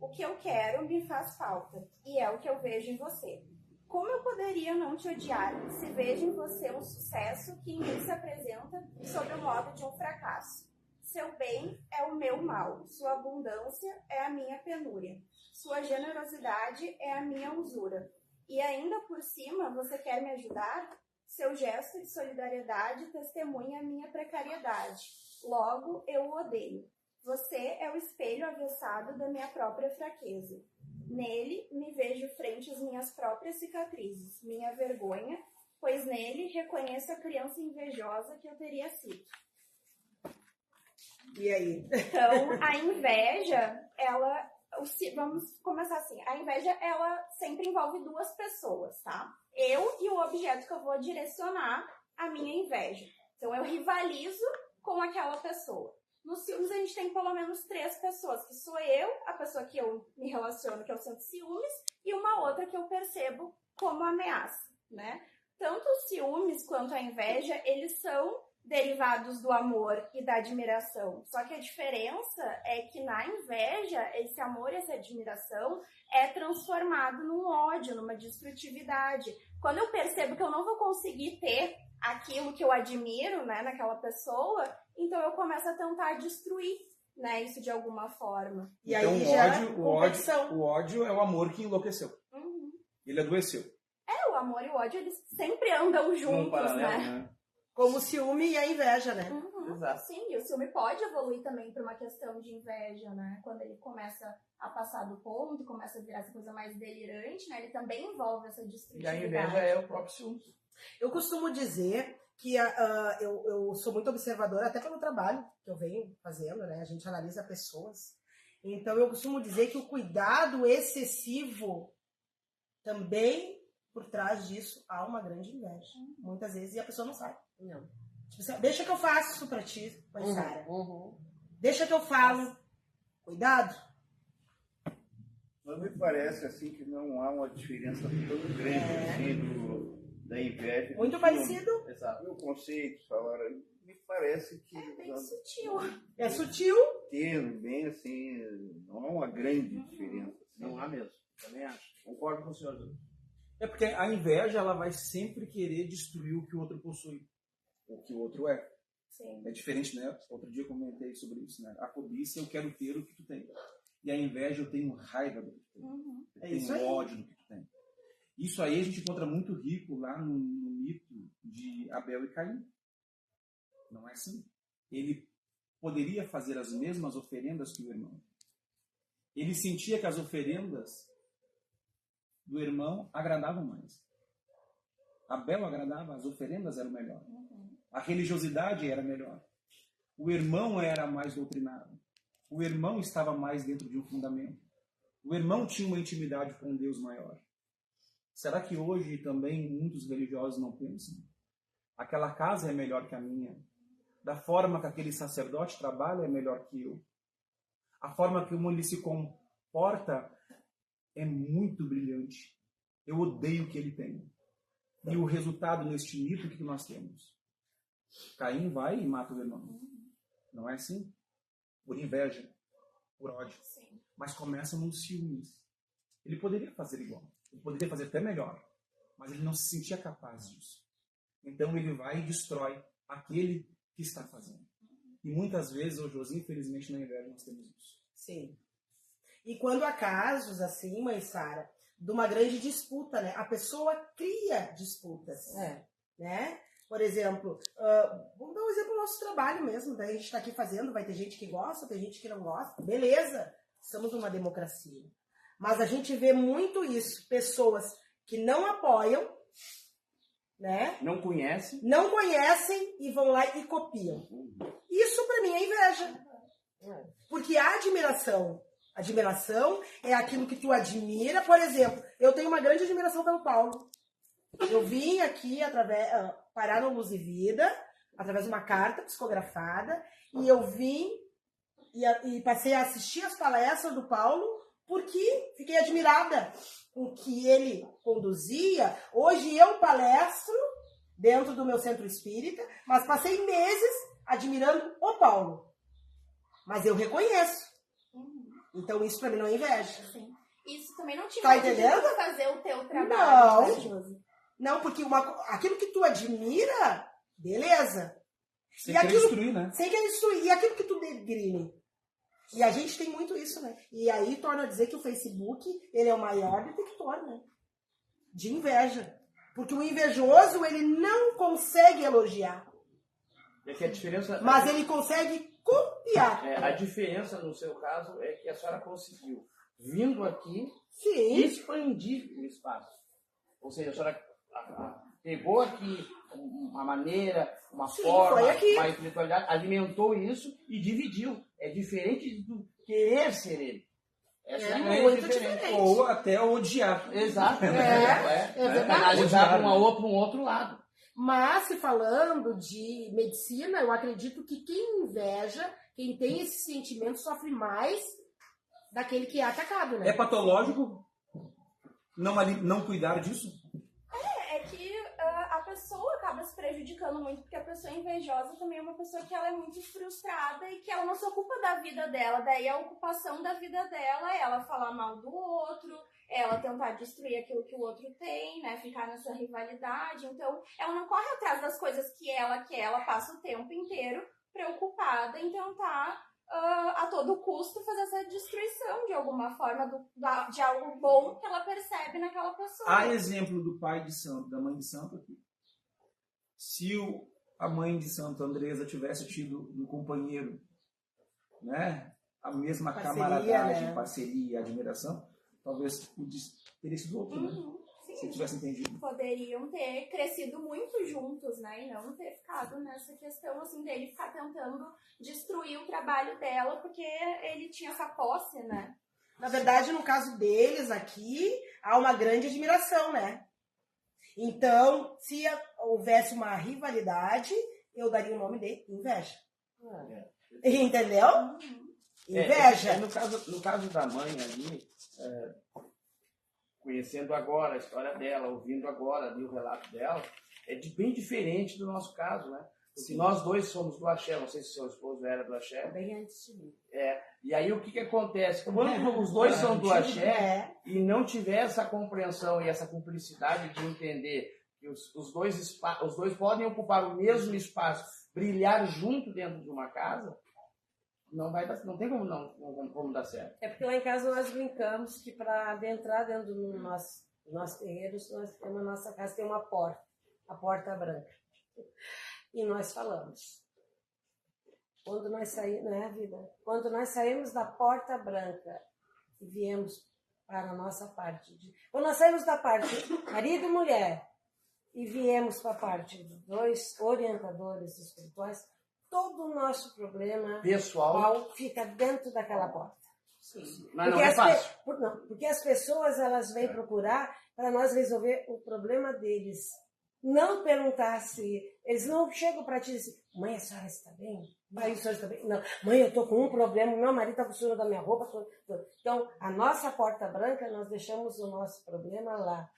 O que eu quero me faz falta, e é o que eu vejo em você. Como eu poderia não te odiar se vejo em você um sucesso que em mim se apresenta sob o modo de um fracasso? Seu bem é o meu mal, sua abundância é a minha penúria, sua generosidade é a minha usura. E ainda por cima você quer me ajudar? Seu gesto de solidariedade testemunha a minha precariedade. Logo, eu o odeio. Você é o espelho avessado da minha própria fraqueza. Nele, me vejo frente às minhas próprias cicatrizes, minha vergonha, pois nele reconheço a criança invejosa que eu teria sido. E aí? Então, a inveja, vamos começar assim, a inveja, ela sempre envolve duas pessoas, tá? Eu e o objeto que eu vou direcionar a minha inveja. Então, eu rivalizo com aquela pessoa. Nos ciúmes, a gente tem pelo menos 3 pessoas, que sou eu, a pessoa que eu me relaciono, que eu sinto ciúmes, e uma outra que eu percebo como ameaça, né? Tanto os ciúmes quanto a inveja, eles são derivados do amor e da admiração. Só que a diferença é que na inveja, esse amor e essa admiração é transformado num ódio, numa destrutividade. Quando eu percebo que eu não vou conseguir ter aquilo que eu admiro, né, naquela pessoa, então eu começo a tentar destruir, né, isso de alguma forma. E então, aí já o ódio é o amor que enlouqueceu. Uhum. Ele adoeceu. O amor e o ódio, eles sempre andam juntos, paralelo, né? Como o ciúme e a inveja, né? Uhum. Exato. Sim, e o ciúme pode evoluir também para uma questão de inveja, né? Quando ele começa a passar do ponto, começa a virar essa coisa mais delirante, né? Ele também envolve essa E destrutividade. a inveja é o próprio ciúme. Eu costumo dizer que eu sou muito observadora, até pelo trabalho que eu venho fazendo, né? A gente analisa pessoas. Então, eu costumo dizer que o cuidado excessivo também, por trás disso, há uma grande inveja. Muitas vezes, e a pessoa não sabe. Não. Tipo assim, deixa que eu faço pra ti, Sara. Uhum. Deixa que eu falo. Cuidado. Mas me parece assim que não há uma diferença tão grande assim da inveja. Muito parecido. Exato. O conceito, falaram, me parece que É bem sutil. É sutil. termo, bem assim, não há uma grande diferença. Não há mesmo. Também acho. Concordo com o senhor. É porque a inveja, ela vai sempre querer destruir o que o outro possui, o que o outro é. Sim. É diferente, né? Outro dia eu comentei sobre isso, né? A cobiça, eu quero ter o que tu tem. E a inveja, eu tenho raiva do que tu tem. Uhum. Eu tenho ódio do que tu tem. Isso aí a gente encontra muito rico lá no mito de Abel e Caim. Não é assim? Ele poderia fazer as mesmas oferendas que o irmão. Ele sentia que as oferendas do irmão agradavam mais. Abel agradava, as oferendas eram melhor. A religiosidade era melhor. O irmão era mais doutrinado. O irmão estava mais dentro de um fundamento. O irmão tinha uma intimidade com um Deus maior. Será que hoje também muitos religiosos não pensam? Aquela casa é melhor que a minha. Da forma que aquele sacerdote trabalha é melhor que eu. A forma como ele se comporta é muito brilhante. Eu odeio o que ele tem. E o resultado neste mito, o que nós temos? Caim vai e mata o irmão. Não é assim? Por inveja, por ódio. Sim. Mas começa nos ciúmes. Ele poderia fazer igual. Ele poderia fazer até melhor. Mas ele não se sentia capaz disso. Então ele vai e destrói aquele que está fazendo. E muitas vezes, hoje, infelizmente, na inveja nós temos isso. Sim. E quando há casos assim, mãe Sara, de uma grande disputa, né? A pessoa cria disputas, né? Por exemplo, vamos dar um exemplo do nosso trabalho mesmo, daí a gente está aqui fazendo, vai ter gente que gosta, tem gente que não gosta, beleza, estamos numa democracia. Mas a gente vê muito isso, pessoas que não apoiam, né? Não conhece. Não conhecem e vão lá e copiam. Isso para mim é inveja. Porque a admiração é aquilo que tu admira. Por exemplo, eu tenho uma grande admiração pelo Paulo. Eu vim aqui parar no Luz e Vida, através de uma carta psicografada, e eu vim e passei a assistir as palestras do Paulo, porque fiquei admirada com o que ele conduzia. Hoje eu palestro dentro do meu centro espírita, mas passei meses admirando o Paulo. Mas eu reconheço. Então isso pra mim não é inveja. Sim. Isso também não te Tá entendendo? fazer o teu trabalho. Não. Né, Josi? Não, porque aquilo que tu admira, beleza. Sem querer destruir, né? Sem querer destruir. E aquilo que tu degrine. E a gente tem muito isso, né? E aí torna a dizer que o Facebook, ele é o maior detector, né? De inveja. Porque o invejoso, ele não consegue elogiar. É que a diferença... Mas ele consegue copiar. A diferença, no seu caso, é que a senhora conseguiu, vindo aqui, Sim. expandir o espaço. Ou seja, a senhora pegou aqui uma maneira, uma forma, uma espiritualidade, alimentou isso e dividiu. É diferente do querer ser ele. Essa é muito diferente. Ou até odiar. Exato. É verdade. Analisar para um outro lado. Mas, se falando de medicina, eu acredito que quem inveja, quem tem esse sentimento, sofre mais daquele que é atacado, né? É patológico não cuidar disso? É que a pessoa acaba se prejudicando muito, porque a pessoa invejosa também é uma pessoa que ela é muito frustrada e que ela não se ocupa da vida dela. Daí a ocupação da vida dela é ela falar mal do outro, ela tentar destruir aquilo que o outro tem, né? Ficar nessa rivalidade. Então, ela não corre atrás das coisas que ela quer, ela passa o tempo inteiro preocupada em tentar a todo custo fazer essa destruição de alguma forma de algo bom que ela percebe naquela pessoa. Há exemplo do pai de santo, da mãe de santo aqui. Se a mãe de Santo Andresa tivesse tido um companheiro, né, a mesma camaradagem, né? parceria, admiração, talvez teria sido outro, né? Sim. Se tivesse entendido. Poderiam ter crescido muito juntos, né? E não ter ficado nessa questão, assim, dele ficar tentando destruir o trabalho dela, porque ele tinha essa posse, né? Na verdade, no caso deles aqui, há uma grande admiração, né? Então, se houvesse uma rivalidade, eu daria o nome de inveja. Entendeu? Inveja. No caso da mãe ali, conhecendo agora a história dela, ouvindo agora ali o relato dela, é bem diferente do nosso caso, né? Se nós dois somos do axé, não sei se seu esposo era do axé. Bem antes de mim. E aí o que acontece? Quando os dois são do axé e não tiver essa compreensão e essa cumplicidade de entender que os dois podem ocupar o mesmo espaço, brilhar junto dentro de uma casa, não tem como dar certo. É porque lá em casa nós brincamos que para adentrar dentro do nosso terreiro, nós temos na nossa casa tem uma porta, a porta branca. E nós falamos. Quando nós saímos, não é, vida? Quando nós saímos da porta branca e viemos para a nossa parte, quando nós saímos da parte marido e mulher e viemos para a parte de dois orientadores espirituais, todo o nosso problema pessoal fica dentro daquela porta. Sim. Mas não é fácil. Porque as pessoas elas vêm procurar para nós resolver o problema deles. Não perguntar se... Eles não chegam para ti e dizem, mãe, a senhora está bem? Pai, a senhora está bem? Não, mãe, eu estou com um problema, meu marido está costurando da minha roupa. Então, a nossa porta branca, nós deixamos o nosso problema lá.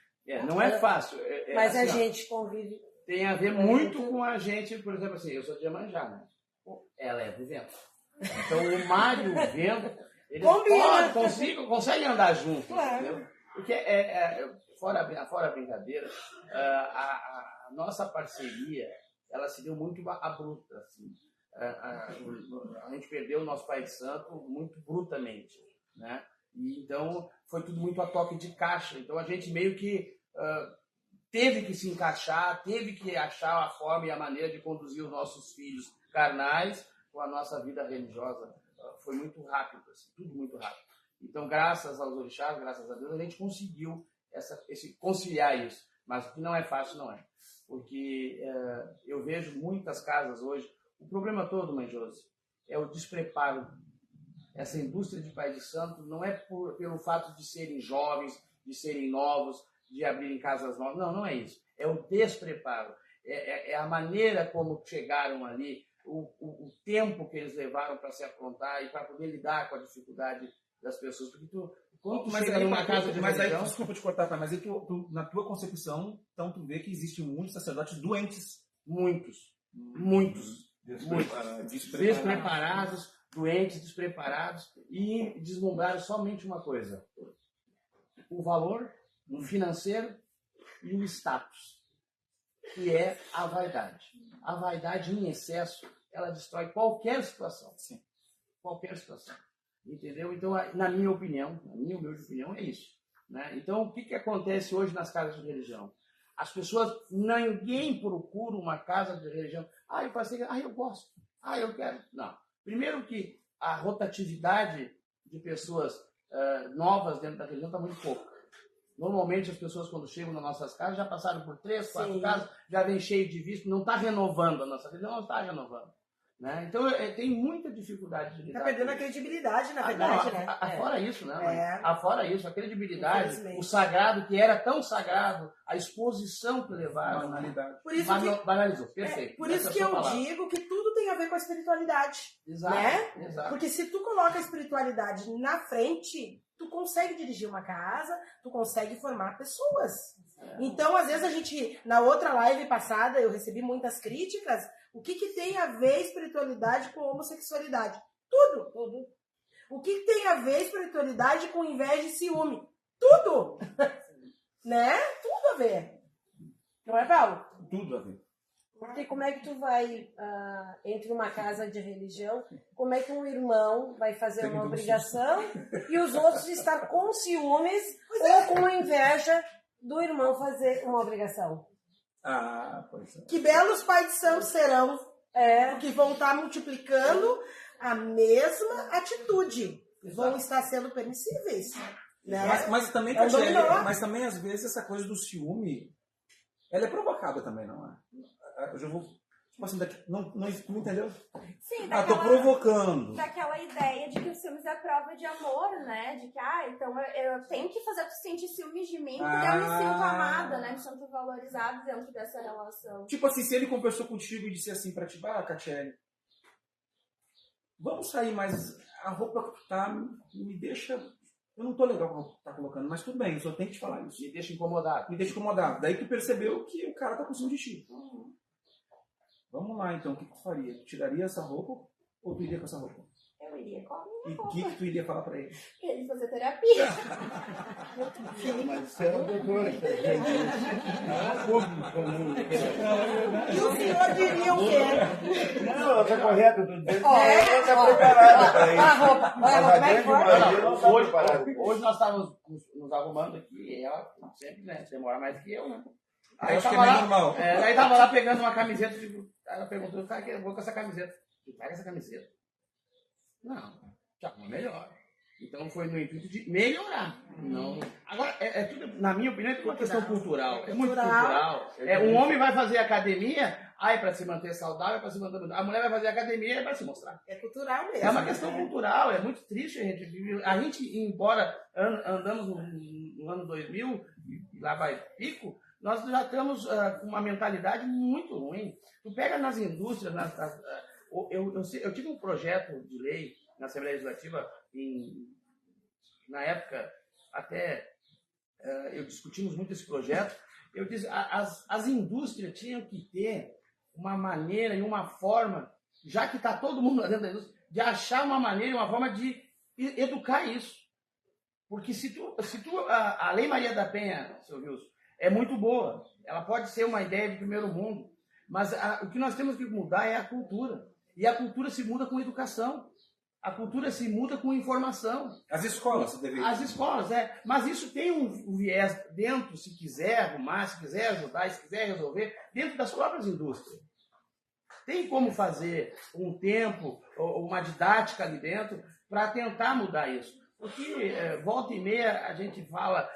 Não é fácil. Mas assim, a gente convive... Tem a ver muito com a gente, por exemplo, assim, eu sou de Iemanjá, né? Ela é do vento. Então, o mar e o vento, eles conseguem andar juntos. Claro. Entendeu? Porque, fora a brincadeira, a nossa parceria, ela se deu muito abrupta. Assim. A gente perdeu o nosso pai de santo muito brutamente, né? E, então, foi tudo muito a toque de caixa. Então, a gente meio que teve que se encaixar, teve que achar a forma e a maneira de conduzir os nossos filhos carnais com a nossa vida religiosa. Foi muito rápido, assim, tudo muito rápido. Então, graças aos orixás, graças a Deus, a gente conseguiu conciliar isso. Mas o que não é fácil, não é. Porque eu vejo muitas casas hoje, o problema todo, mãe Josi, é o despreparo. Essa indústria de pai de santo não é pelo fato de serem jovens, de serem novos, de abrirem casas novas. Não é isso. É o despreparo. É a maneira como chegaram ali, o tempo que eles levaram para se aprontar e para poder lidar com a dificuldade das pessoas. Porque quando tu chega numa casa de religião... Aí, desculpa te cortar, mas aí na tua concepção, então tu vê que existem muitos sacerdotes doentes. Muitos. Despreparados, doentes, despreparados e deslumbraram somente uma coisa: o valor, o financeiro e o status, que é a vaidade. A vaidade em excesso, ela destrói qualquer situação. Sim. Qualquer situação. Entendeu? Então, na minha humilde opinião, é isso. Né? Então, o que acontece hoje nas casas de religião? As pessoas, ninguém procura uma casa de religião. Eu passei, eu gosto, eu quero. Não. Primeiro que a rotatividade de pessoas novas dentro da religião está muito pouca. Normalmente as pessoas quando chegam nas nossas casas já passaram por 3, 4 casas, já vem cheio de vício, não está renovando a nossa religião, não está renovando. Né? Então tem muita dificuldade de lidar. Está perdendo a credibilidade, na verdade, né? Fora isso, né? Fora isso, a credibilidade, o sagrado que era tão sagrado, a exposição que levaram. Banalidade. Banalizou, perfeito. Por isso que eu digo que tudo tem a ver com a espiritualidade. Exato, né? Exato. Porque se tu coloca a espiritualidade na frente, tu consegue dirigir uma casa, tu consegue formar pessoas. Então, às vezes a gente, na outra live passada, eu recebi muitas críticas. O que tem a ver espiritualidade com homossexualidade? Tudo. O que tem a ver espiritualidade com inveja e ciúme? Tudo. Né? Tudo a ver. Não é, Paulo? Tudo a ver. Porque como é que tu vai, entre uma casa de religião, como é que um irmão vai fazer uma obrigação e os outros estar com ciúmes ou com inveja do irmão fazer uma obrigação? Pois é. Que belos pais de santo serão, que vão estar multiplicando a mesma atitude. Vão estar sendo permissíveis. Né? Mas também, também, às vezes, essa coisa do ciúme, ela é provocada também, não é? Eu já vou... Tipo assim, não entendeu? Sim, tô provocando. Daquela ideia de que o ciúmes é prova de amor, né? De que, então eu tenho que fazer tu sentir ciúmes de mim, porque eu me sinto amada, né? Me sinto valorizada dentro dessa relação. Tipo assim, se ele conversou contigo e disse assim pra ti, Catiele, vamos sair, mas a roupa que tá me deixa... Eu não tô legal com a roupa que tá colocando, mas tudo bem, eu só tenho que te falar isso. Me deixa incomodado. Daí tu percebeu que o cara tá com ciúme de ti. Vamos Vamos lá, então, o que tu faria? Tu tiraria essa roupa ou tu iria com essa roupa? Eu iria com a E minha o roupa. que tu iria falar pra ele? Pra ele fazer terapia. Mas você era doutora, que não público comum. E o senhor diria o quê? Não, está correto, eu estou dizendo que Ó, ela não está ó, preparada para a isso. roupa. Mas Ela, a como é que grande foi? maioria não está Hoje, preparada. hoje nós estávamos nos arrumando aqui e ela sempre, né, demora mais que eu, né? Eu acho que é tava bem lá, normal. aí tava lá pegando uma camiseta, ela perguntou, cara, eu vou com essa camiseta. Eu pega essa camiseta. Não, já foi melhor. Então foi no intuito de melhorar. Não. Agora, é tudo, na minha opinião, é tudo uma questão cultural. É muito cultural. Um homem vai fazer academia, é para se manter saudável, é para se manter. A mulher vai fazer academia, é para se mostrar. É cultural mesmo. É uma questão cultural, é muito triste a gente embora andamos no ano 2000, e lá vai pico, nós já estamos com uma mentalidade muito ruim. Tu pega nas indústrias, eu tive um projeto de lei na Assembleia Legislativa, na época, até eu discutimos muito esse projeto, eu disse, as indústrias tinham que ter uma maneira e uma forma, já que está todo mundo lá dentro da indústria, de achar uma maneira e uma forma de educar isso. Porque se a Lei Maria da Penha, seu Wilson, é muito boa, ela pode ser uma ideia de primeiro mundo, mas o que nós temos que mudar é a cultura. E a cultura se muda com educação. A cultura se muda com informação. As escolas deveriam. As escolas, mas isso tem um viés dentro, se quiser arrumar, se quiser ajudar, se quiser resolver, dentro das próprias indústrias. Tem como fazer um tempo, uma didática ali dentro, para tentar mudar isso. Porque volta e meia a gente fala,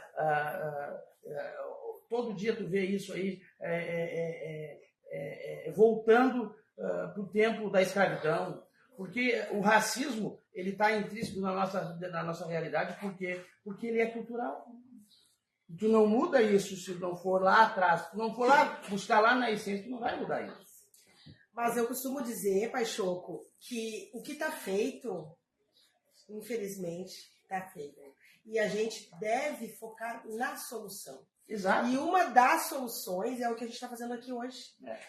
todo dia tu vê isso aí, voltando para o tempo da escravidão. Porque o racismo ele está intrínseco na nossa realidade porque ele é cultural. Tu não muda isso se não for lá atrás. Se tu não for lá buscar lá na essência, tu não vai mudar isso. Mas eu costumo dizer, Pai Choco, que o que está feito, infelizmente, está feito. E a gente deve focar na solução. Exato. E uma das soluções é o que a gente está fazendo aqui hoje.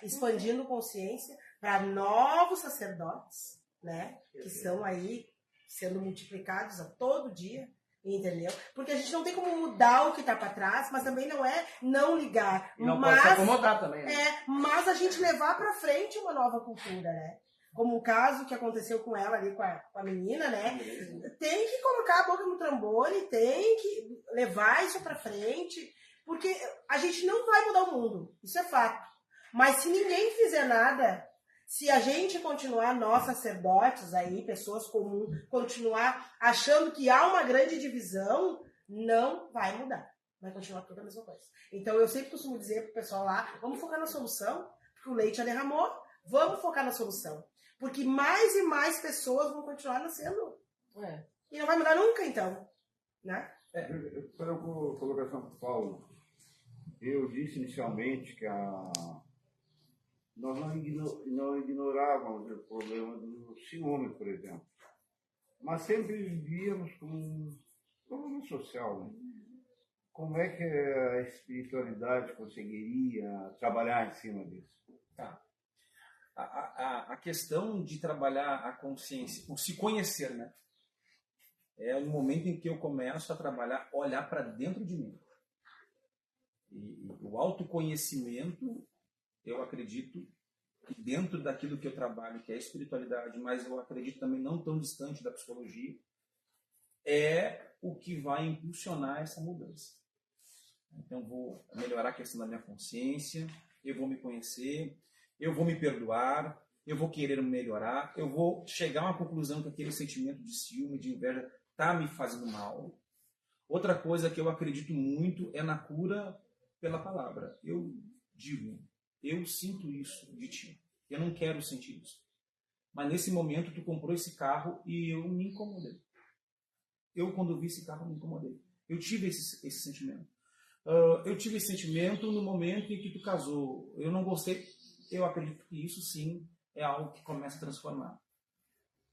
Expandindo consciência para novos sacerdotes, né, que estão aí sendo multiplicados a todo dia, entendeu? Porque a gente não tem como mudar o que está para trás, mas também não é não ligar. E não pode se acomodar também. Né? Mas a gente levar para frente uma nova cultura, né? Como o caso que aconteceu com ela ali, com a menina, né? Tem que colocar a boca no trombone, tem que levar isso para frente, porque a gente não vai mudar o mundo, isso é fato. Mas se ninguém fizer nada, se a gente continuar, nós sacerdotes aí, pessoas comuns, continuar achando que há uma grande divisão, não vai mudar. Vai continuar tudo a mesma coisa. Então eu sempre costumo dizer pro pessoal lá, vamos focar na solução, porque o leite já derramou, vamos focar na solução. Porque mais e mais pessoas vão continuar nascendo. E não vai mudar nunca, então. Né? Para a colocação para o Paulo, eu disse inicialmente que nós não ignorávamos o problema do ciúme, por exemplo. Mas sempre vivíamos com um problema social. Né? Como é que a espiritualidade conseguiria trabalhar em cima disso? Tá. A questão de trabalhar a consciência, o se conhecer, né? É o momento em que eu começo a trabalhar, olhar para dentro de mim. E o autoconhecimento, eu acredito que dentro daquilo que eu trabalho, que é a espiritualidade, mas eu acredito também não tão distante da psicologia, é o que vai impulsionar essa mudança. Então, eu vou melhorar a questão da minha consciência, eu vou me conhecer, eu vou me perdoar, eu vou querer melhorar, eu vou chegar a uma conclusão que aquele sentimento de ciúme, de inveja, está me fazendo mal. Outra coisa que eu acredito muito é na cura pela palavra. Eu digo, eu sinto isso de ti. Eu não quero sentir isso. Mas nesse momento tu comprou esse carro e eu me incomodei. Eu, quando vi esse carro, me incomodei. Eu tive esse sentimento. Eu tive esse sentimento no momento em que tu casou. Eu não gostei. Eu acredito que isso sim é algo que começa a transformar.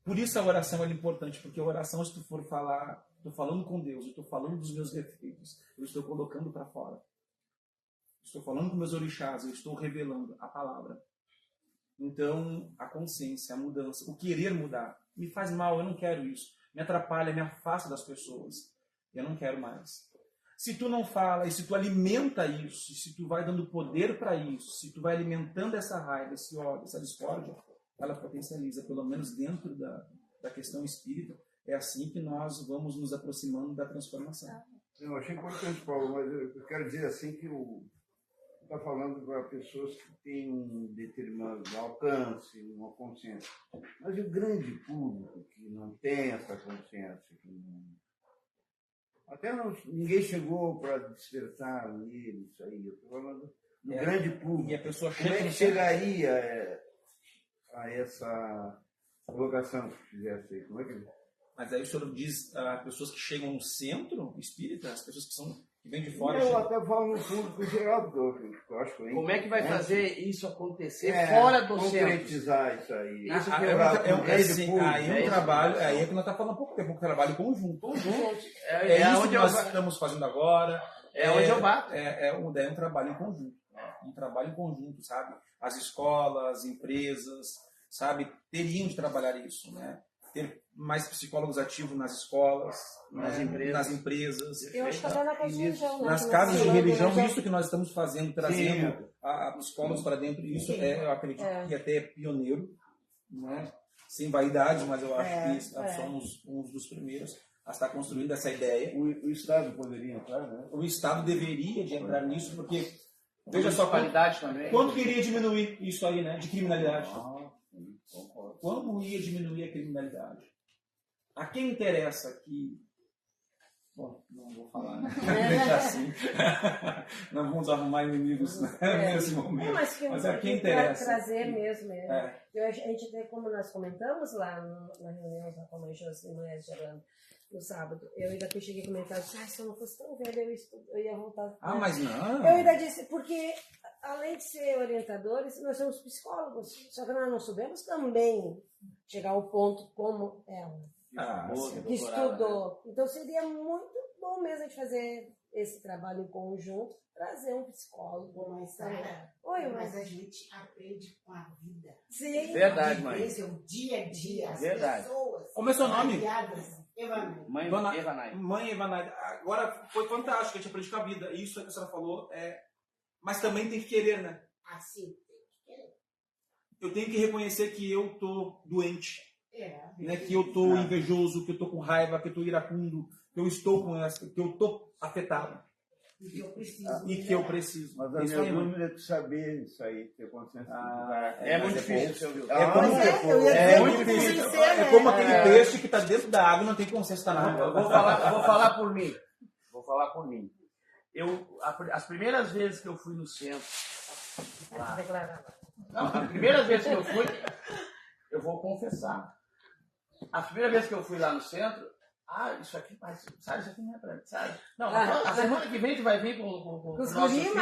Por isso a oração é importante, porque a oração, se tu for falar, estou falando com Deus, eu estou falando dos meus defeitos, eu estou colocando para fora. Estou falando com meus orixás, eu estou revelando a palavra. Então, a consciência, a mudança, o querer mudar, me faz mal, eu não quero isso, me atrapalha, me afasta das pessoas, eu não quero mais. Se tu não fala, e se tu alimenta isso, e se tu vai dando poder para isso, se tu vai alimentando essa raiva, esse ódio, essa discórdia, ela potencializa, pelo menos dentro da questão espírita, é assim que nós vamos nos aproximando da transformação. Eu achei importante, Paulo, mas eu quero dizer assim que está falando para pessoas que têm um determinado alcance, uma consciência. Mas o grande público que não tem essa consciência, ninguém chegou para despertar nele, isso aí. Eu estou falando do grande público. E a pessoa como é que chegaria a essa colocação que fizesse aí? Como é que... Mas aí o senhor diz pessoas que chegam no centro espírita, as pessoas que vêm de fora. Eu até falo no público geral, porque eu acho que... Como é que vai fazer isso acontecer fora do centro? Concretizar isso aí. Aí é um trabalho, aí é que nós estamos falando há pouco tempo, um trabalho conjunto. É isso onde que nós estamos fazendo agora. É onde eu bato. É um trabalho em conjunto. Um trabalho em conjunto, sabe? As escolas, as empresas, sabe? Teriam de trabalhar isso, né? Ter mais psicólogos ativos nas escolas, nas empresas, Eu acho que na casa de religião, né? nas casas de religião, isso que nós estamos fazendo, trazendo os psicólogos para dentro, isso eu acredito que até é pioneiro, né? Sem vaidade, mas eu acho que somos uns dos primeiros a estar construindo essa ideia. O Estado poderia entrar, né? O Estado deveria de entrar nisso, porque veja só qualidade também. Quanto iria diminuir isso aí, né? De criminalidade. Como ia diminuir a criminalidade? A quem interessa que... Bom, não vou falar, né? Deixa assim. Não vamos arrumar inimigos nesse momento. Mas a quem interessa. Trazer mesmo. A gente tem, como nós comentamos lá na reunião com a mãe Josi e Mulheres Gerando, no sábado, eu ainda cheguei a comentar, se eu não fosse tão velha, eu ia voltar. Mas não. Eu ainda disse, porque além de ser orientadores, nós somos psicólogos, só que nós não sabemos também chegar ao ponto como ela, que estudou. Então seria muito bom mesmo a gente fazer esse trabalho em conjunto, trazer um psicólogo. Mas a gente aprende com a vida. Sim. Verdade, mãe. Esse é o dia a dia, as Verdade. pessoas. Como é seu nome? Mãe Evanaide. Agora, foi fantástico, a gente aprende com a vida. Isso que a senhora falou, mas também tem que querer, né? Assim, tem que querer. Eu tenho que reconhecer que eu tô doente. Né? Que eu tô invejoso, que eu tô com raiva, que eu tô iracundo, que eu estou com essa, que eu tô afetado. E que eu preciso. E que eu preciso. Mas a minha dúvida é de saber isso aí, ter consciência. É muito difícil, você ouviu? É muito difícil. É como aquele peixe que está dentro da água e não tem consciência da água. Vou falar por mim. As primeiras vezes que eu fui no centro. A primeira vez que eu fui, eu vou confessar. A primeira vez que eu fui lá no centro, isso aqui, sabe, isso aqui não é pra mim, sabe? Não, a semana que vem tu vai vir com o nosso filho,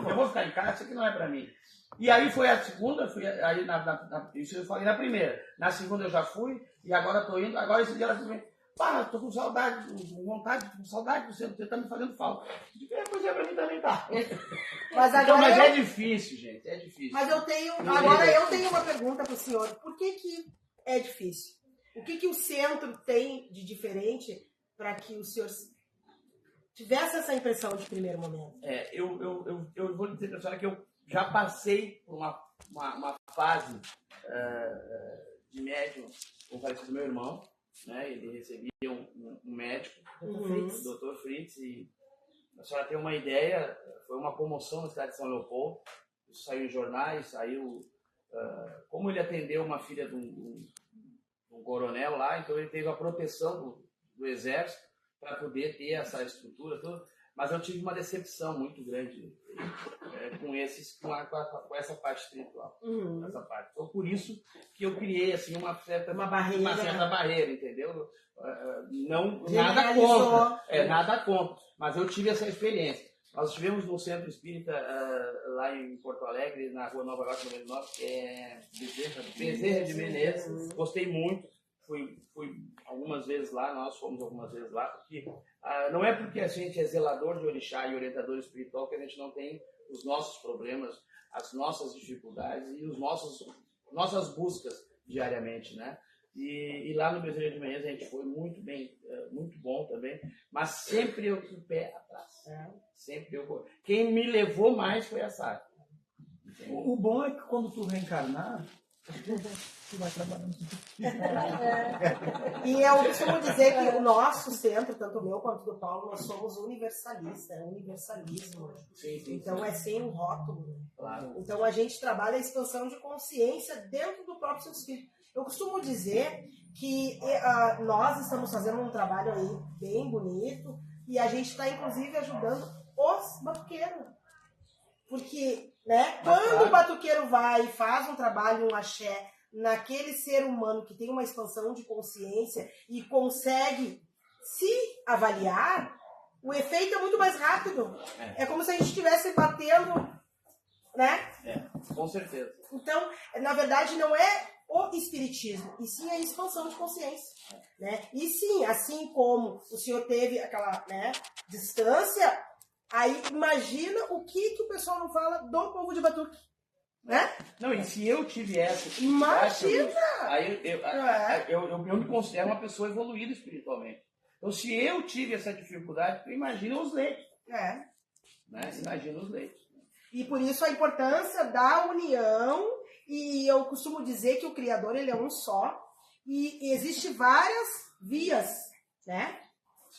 eu vou ficar em casa, isso aqui não é pra mim. E aí foi a segunda, isso eu falei na primeira. Na segunda eu já fui, e agora estou indo, agora esse dia ela disse, estou com saudade, com saudade do centro, você está me fazendo falta. Pois é, pra mim também tá. Mas é difícil, gente, é difícil. Mas eu tenho uma pergunta para o senhor. Por que é difícil? O que o centro tem de diferente para que o senhor tivesse essa impressão de primeiro momento? Eu vou dizer para a senhora que eu já passei por uma fase de médium com o falecido meu irmão, né? Ele recebia um médico, o Dr. Fritz, e a senhora tem uma ideia, foi uma comoção na cidade de São Leopoldo, isso saiu em jornais, como ele atendeu uma filha de um coronel lá, então ele teve a proteção do exército para poder ter essa estrutura toda, mas eu tive uma decepção muito grande com essa parte espiritual, essa parte. Então por isso que eu criei assim uma certa barreira, entendeu? Nada contra, mas eu tive essa experiência. Nós estivemos no Centro Espírita lá em Porto Alegre, na Rua Nova York, número 9, que é Bezerra de Menezes. Gostei muito, fui algumas vezes lá, nós fomos algumas vezes lá, porque não é porque a gente é zelador de orixá e orientador espiritual que a gente não tem os nossos problemas, as nossas dificuldades e os nossos nossas buscas diariamente, né? E lá no Bezerra de Manhãs a gente foi muito bem, muito bom também, mas sempre eu com o pé atrás. Sempre eu. Quem me levou mais foi a Sara. O bom é que quando tu reencarnar, tu vai trabalhando. E eu costumo dizer que o nosso centro, tanto o meu quanto do Paulo, nós somos universalistas, é universalismo. Então é sem um rótulo. Claro. Então a gente trabalha a expansão de consciência dentro do próprio seu espírito. Eu costumo dizer que nós estamos fazendo um trabalho aí bem bonito e a gente está inclusive ajudando os batuqueiros. Porque, né, quando o batuqueiro vai e faz um trabalho, um axé, naquele ser humano que tem uma expansão de consciência e consegue se avaliar, o efeito é muito mais rápido. É como se a gente estivesse batendo, né? Com certeza. Então, na verdade, não é o espiritismo, e sim a expansão de consciência. Né? E sim, assim como o senhor teve aquela, né, distância, aí imagina o que o pessoal não fala do povo de Batuque. Né? Não, e se eu tive essa imagina! Aí eu me considero uma pessoa evoluída espiritualmente. Então, se eu tive essa dificuldade, imagina os leitos. Né? Imagina os leitos. E por isso a importância da união, e eu costumo dizer que o Criador ele é um só, e existe várias vias, né?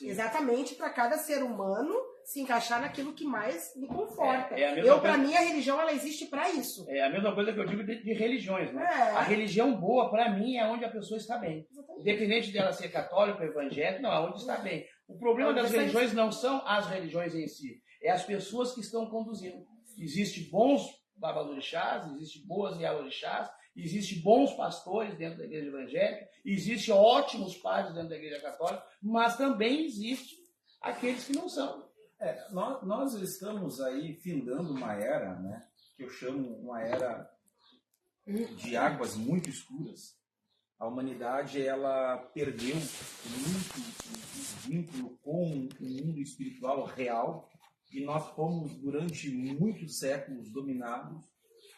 Exatamente para cada ser humano se encaixar naquilo que mais me conforta. Para mim, a religião ela existe para isso. É a mesma coisa que eu digo de religiões, né? A religião boa, para mim, é onde a pessoa está bem. Independente dela ser católica ou evangélica, não, é onde está bem. O problema das religiões não são as religiões em si, é as pessoas que estão conduzindo. Existem bons babalorixás, existem boas ialorixás, existem bons pastores dentro da igreja evangélica, existem ótimos padres dentro da igreja católica, mas também existem aqueles que não são. Nós estamos aí findando uma era, né, que eu chamo uma era de águas muito escuras. A humanidade ela perdeu muito o vínculo com o mundo espiritual real e nós fomos durante muitos séculos dominados,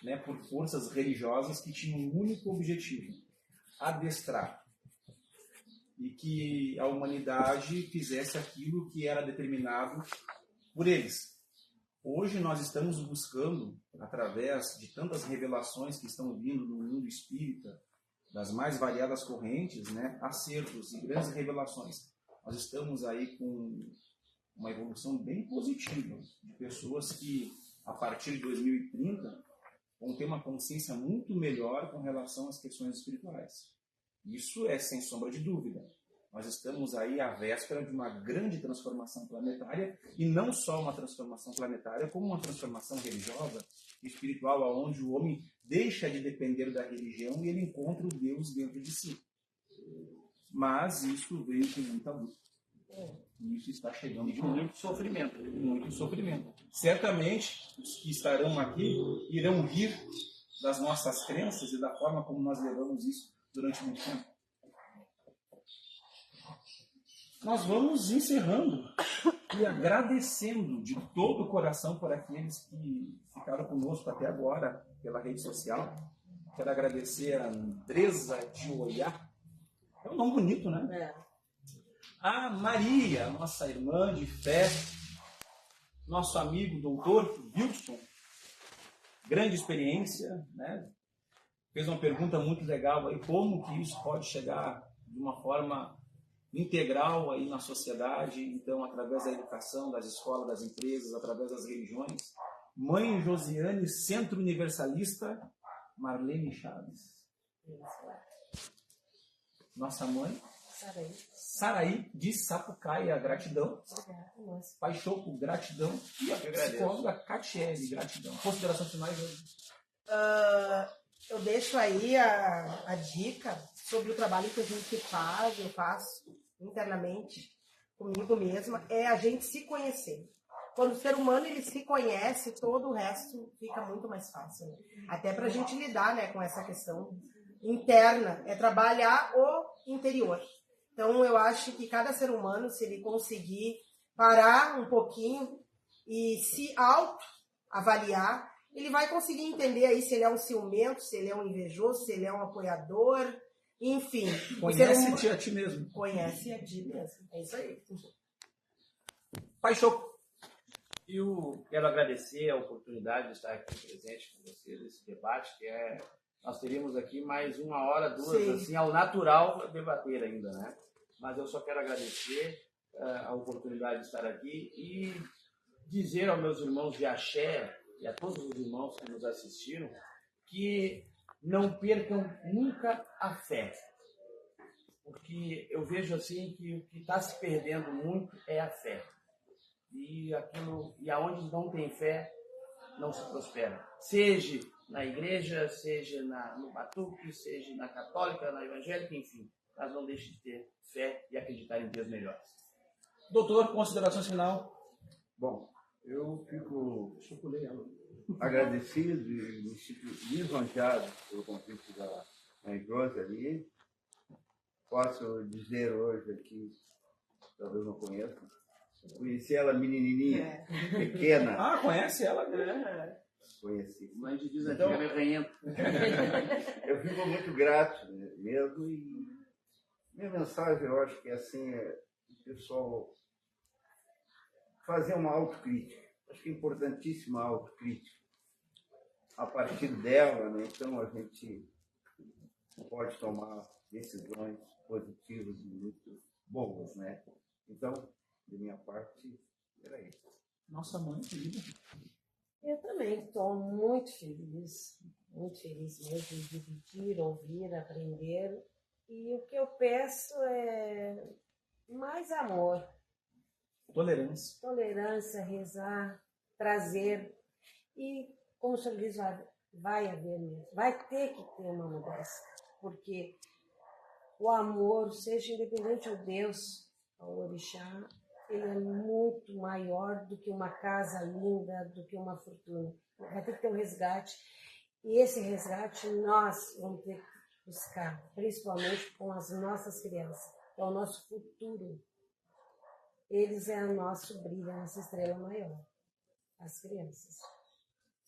né, por forças religiosas que tinham um único objetivo: adestrar. E que a humanidade fizesse aquilo que era determinado por eles. Hoje nós estamos buscando, através de tantas revelações que estão vindo no mundo espírita, das mais variadas correntes, né, acertos e grandes revelações. Nós estamos aí com uma evolução bem positiva de pessoas que, a partir de 2030, vão ter uma consciência muito melhor com relação às questões espirituais. Isso é sem sombra de dúvida. Nós estamos aí à véspera de uma grande transformação planetária, e não só uma transformação planetária, como uma transformação religiosa, espiritual, onde o homem deixa de depender da religião e ele encontra o Deus dentro de si. Mas isso veio com muita luta. E isso está chegando de muito sofrimento. Muito sofrimento. Certamente, os que estarão aqui irão rir das nossas crenças e da forma como nós levamos isso durante muito tempo. Nós vamos encerrando e agradecendo de todo o coração por aqueles que ficaram conosco até agora pela rede social. Quero agradecer a Andresa de Oiá. É um nome bonito, né? A Maria, nossa irmã de fé, nosso amigo doutor Wilson, grande experiência, né? Fez uma pergunta muito legal aí, como que isso pode chegar de uma forma integral aí na sociedade, então através da educação, das escolas, das empresas, através das religiões. Mãe Josiane, Centro Universalista, Marlene Chaves. Nossa mãe, Saraí de Sapucaia, gratidão. Pai Choco, gratidão. E a psicóloga Catiele, gratidão. Considerações finais? Eu deixo aí a dica sobre o trabalho que a gente faz, eu faço internamente comigo mesma, é a gente se conhecer. Quando o ser humano ele se conhece, todo o resto fica muito mais fácil. Né? Até para a gente lidar, né, com essa questão interna, é trabalhar o interior. Então eu acho que cada ser humano, se ele conseguir parar um pouquinho e se auto-avaliar, ele vai conseguir entender aí se ele é um ciumento, se ele é um invejoso, se ele é um apoiador, enfim. Conhece-te a ti mesmo. Conhece a ti mesmo. É isso aí. Pai Choco. Eu quero agradecer a oportunidade de estar aqui presente com vocês nesse debate, nós teríamos aqui mais 1 hora, 2, Sim. assim, ao natural debater ainda, né? Mas eu só quero agradecer a oportunidade de estar aqui e dizer aos meus irmãos de Axé e a todos os irmãos que nos assistiram que não percam nunca a fé. Porque eu vejo assim que o que está se perdendo muito é a fé. E aonde não tem fé, não se prospera. Seja na igreja, seja no batuque, seja na católica, na evangélica, enfim. Mas não deixe de ter fé e acreditar em dias melhores. Doutor, considerações final? Bom, eu fico agradecido e me sinto lisonjeado pelo convite da mãe Josi ali. Posso dizer hoje aqui, talvez não conheça, conheci ela menininha, pequena. Ah, conhece ela? Conheci. Mãe de diz Então, antigamente. eu fico muito grato mesmo e minha mensagem, eu acho que assim, o pessoal fazer uma autocrítica. Acho que é importantíssima a autocrítica. A partir dela, né, então a gente pode tomar decisões positivas e muito boas, né? Então, de minha parte, era isso. Nossa mãe, querida. Eu também estou muito feliz mesmo de dividir, ouvir, aprender. E o que eu peço é mais amor, tolerância, rezar, prazer. E, como o senhor diz, vai haver mesmo, vai ter que ter uma mudança, porque o amor, seja independente ao Deus, ao orixá, ele é muito maior do que uma casa linda, do que uma fortuna. Vai ter que ter um resgate. E esse resgate nós vamos ter que buscar, principalmente com as nossas crianças. É o nosso futuro. Eles é o nosso brilho, a nossa estrela maior. As crianças.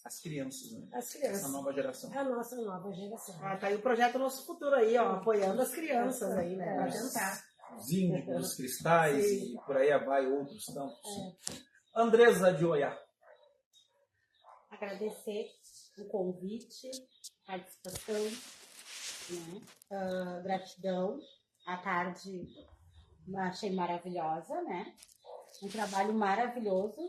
As crianças, né? As crianças. Essa nova geração. É a nossa nova geração. Tá aí o projeto Nosso Futuro aí, ó, apoiando as crianças aí, né? Pra tentar. Os índicos, os cristais, Sim. e por aí vai outros tantos. Andresa de Oiá. Agradecer o convite, a participação, né? Gratidão. A tarde achei maravilhosa, né? Um trabalho maravilhoso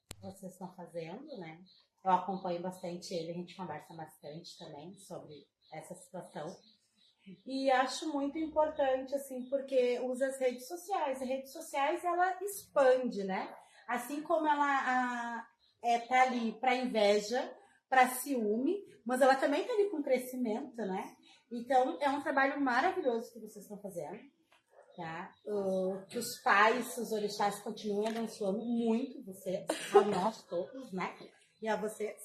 que vocês estão fazendo, né? Eu acompanho bastante ele, a gente conversa bastante também sobre essa situação. E acho muito importante, assim, porque usa as redes sociais. As redes sociais, ela expande, né? Assim como ela tá ali para inveja, para ciúme, mas ela também tá ali com crescimento, né? Então, é um trabalho maravilhoso que vocês estão fazendo, tá? Que os pais, os orixás continuem abençoando muito vocês, a nós todos, né? E a vocês,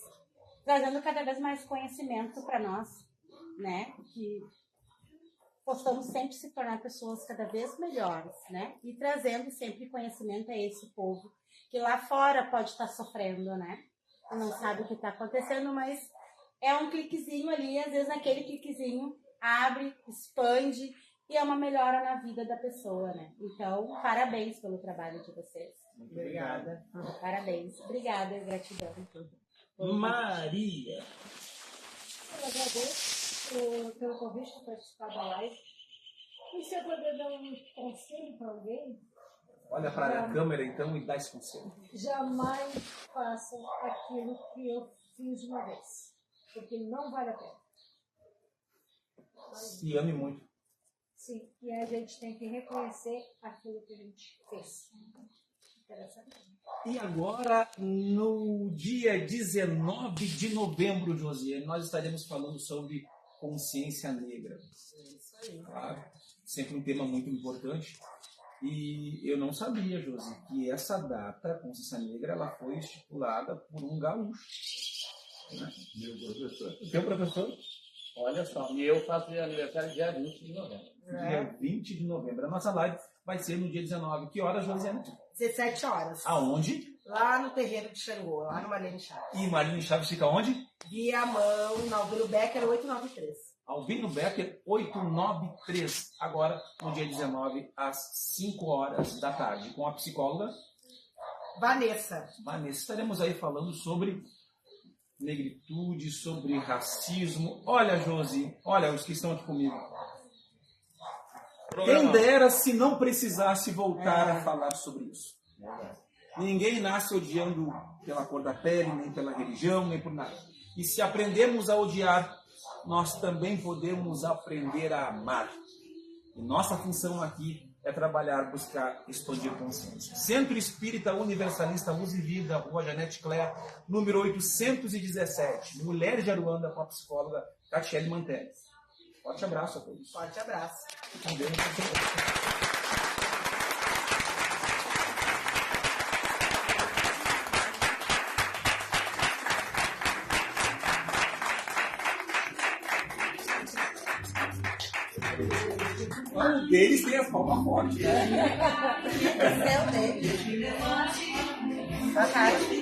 trazendo cada vez mais conhecimento para nós, né? Que possamos sempre se tornar pessoas cada vez melhores, né? E trazendo sempre conhecimento a esse povo que lá fora pode estar sofrendo, né? Não sabe o que está acontecendo, mas é um cliquezinho ali, às vezes naquele cliquezinho abre, expande e é uma melhora na vida da pessoa, né? Então, parabéns pelo trabalho de vocês. Muito obrigada. Parabéns. Obrigada, gratidão. Maria. Eu agradeço pelo convite para participar da live. E se eu puder dar um conselho para alguém, Olha para a câmera então e dá esse conselho. jamais faça aquilo que eu fiz uma vez, porque não vale a pena. Se ame muito. Sim, e a gente tem que reconhecer aquilo que a gente fez. Interessante. E agora, no dia 19 de novembro, Josiane, nós estaremos falando sobre consciência negra. Isso aí. Claro, sempre um tema muito importante. E eu não sabia, Josi, que essa data, consciência negra, ela foi estipulada por um gaúcho. Né? Meu professor. O teu professor? Olha só, e eu faço aniversário dia 20 de novembro. Dia 20 de novembro. A nossa live vai ser no dia 19. Que horas, Josiane? 17 horas. Aonde? Lá no terreiro de Xangô, lá no Marlene Chaves. E Marlene Chaves fica onde? Viamão, na Albino Becker, 893. Albino Becker, 893. Agora, no dia 19, às 5 horas da tarde, com a psicóloga Vanessa. Vanessa. Estaremos aí falando sobre negritude, sobre racismo. Olha, Josi, olha os que estão aqui comigo. Quem dera se não precisasse voltar a falar sobre isso. Ninguém nasce odiando pela cor da pele, nem pela religião, nem por nada. E se aprendemos a odiar, nós também podemos aprender a amar. E nossa função aqui é trabalhar, buscar, expandir consciência. Centro Espírita Universalista Luz e Vida, Rua Janete Cléa, número 817. Mulheres de Aruanda, com a psicóloga Catiele Mantelli. Forte abraço a todos. Forte abraço. Com Deus. O deles tem as palmas fortes, né? Boa tarde.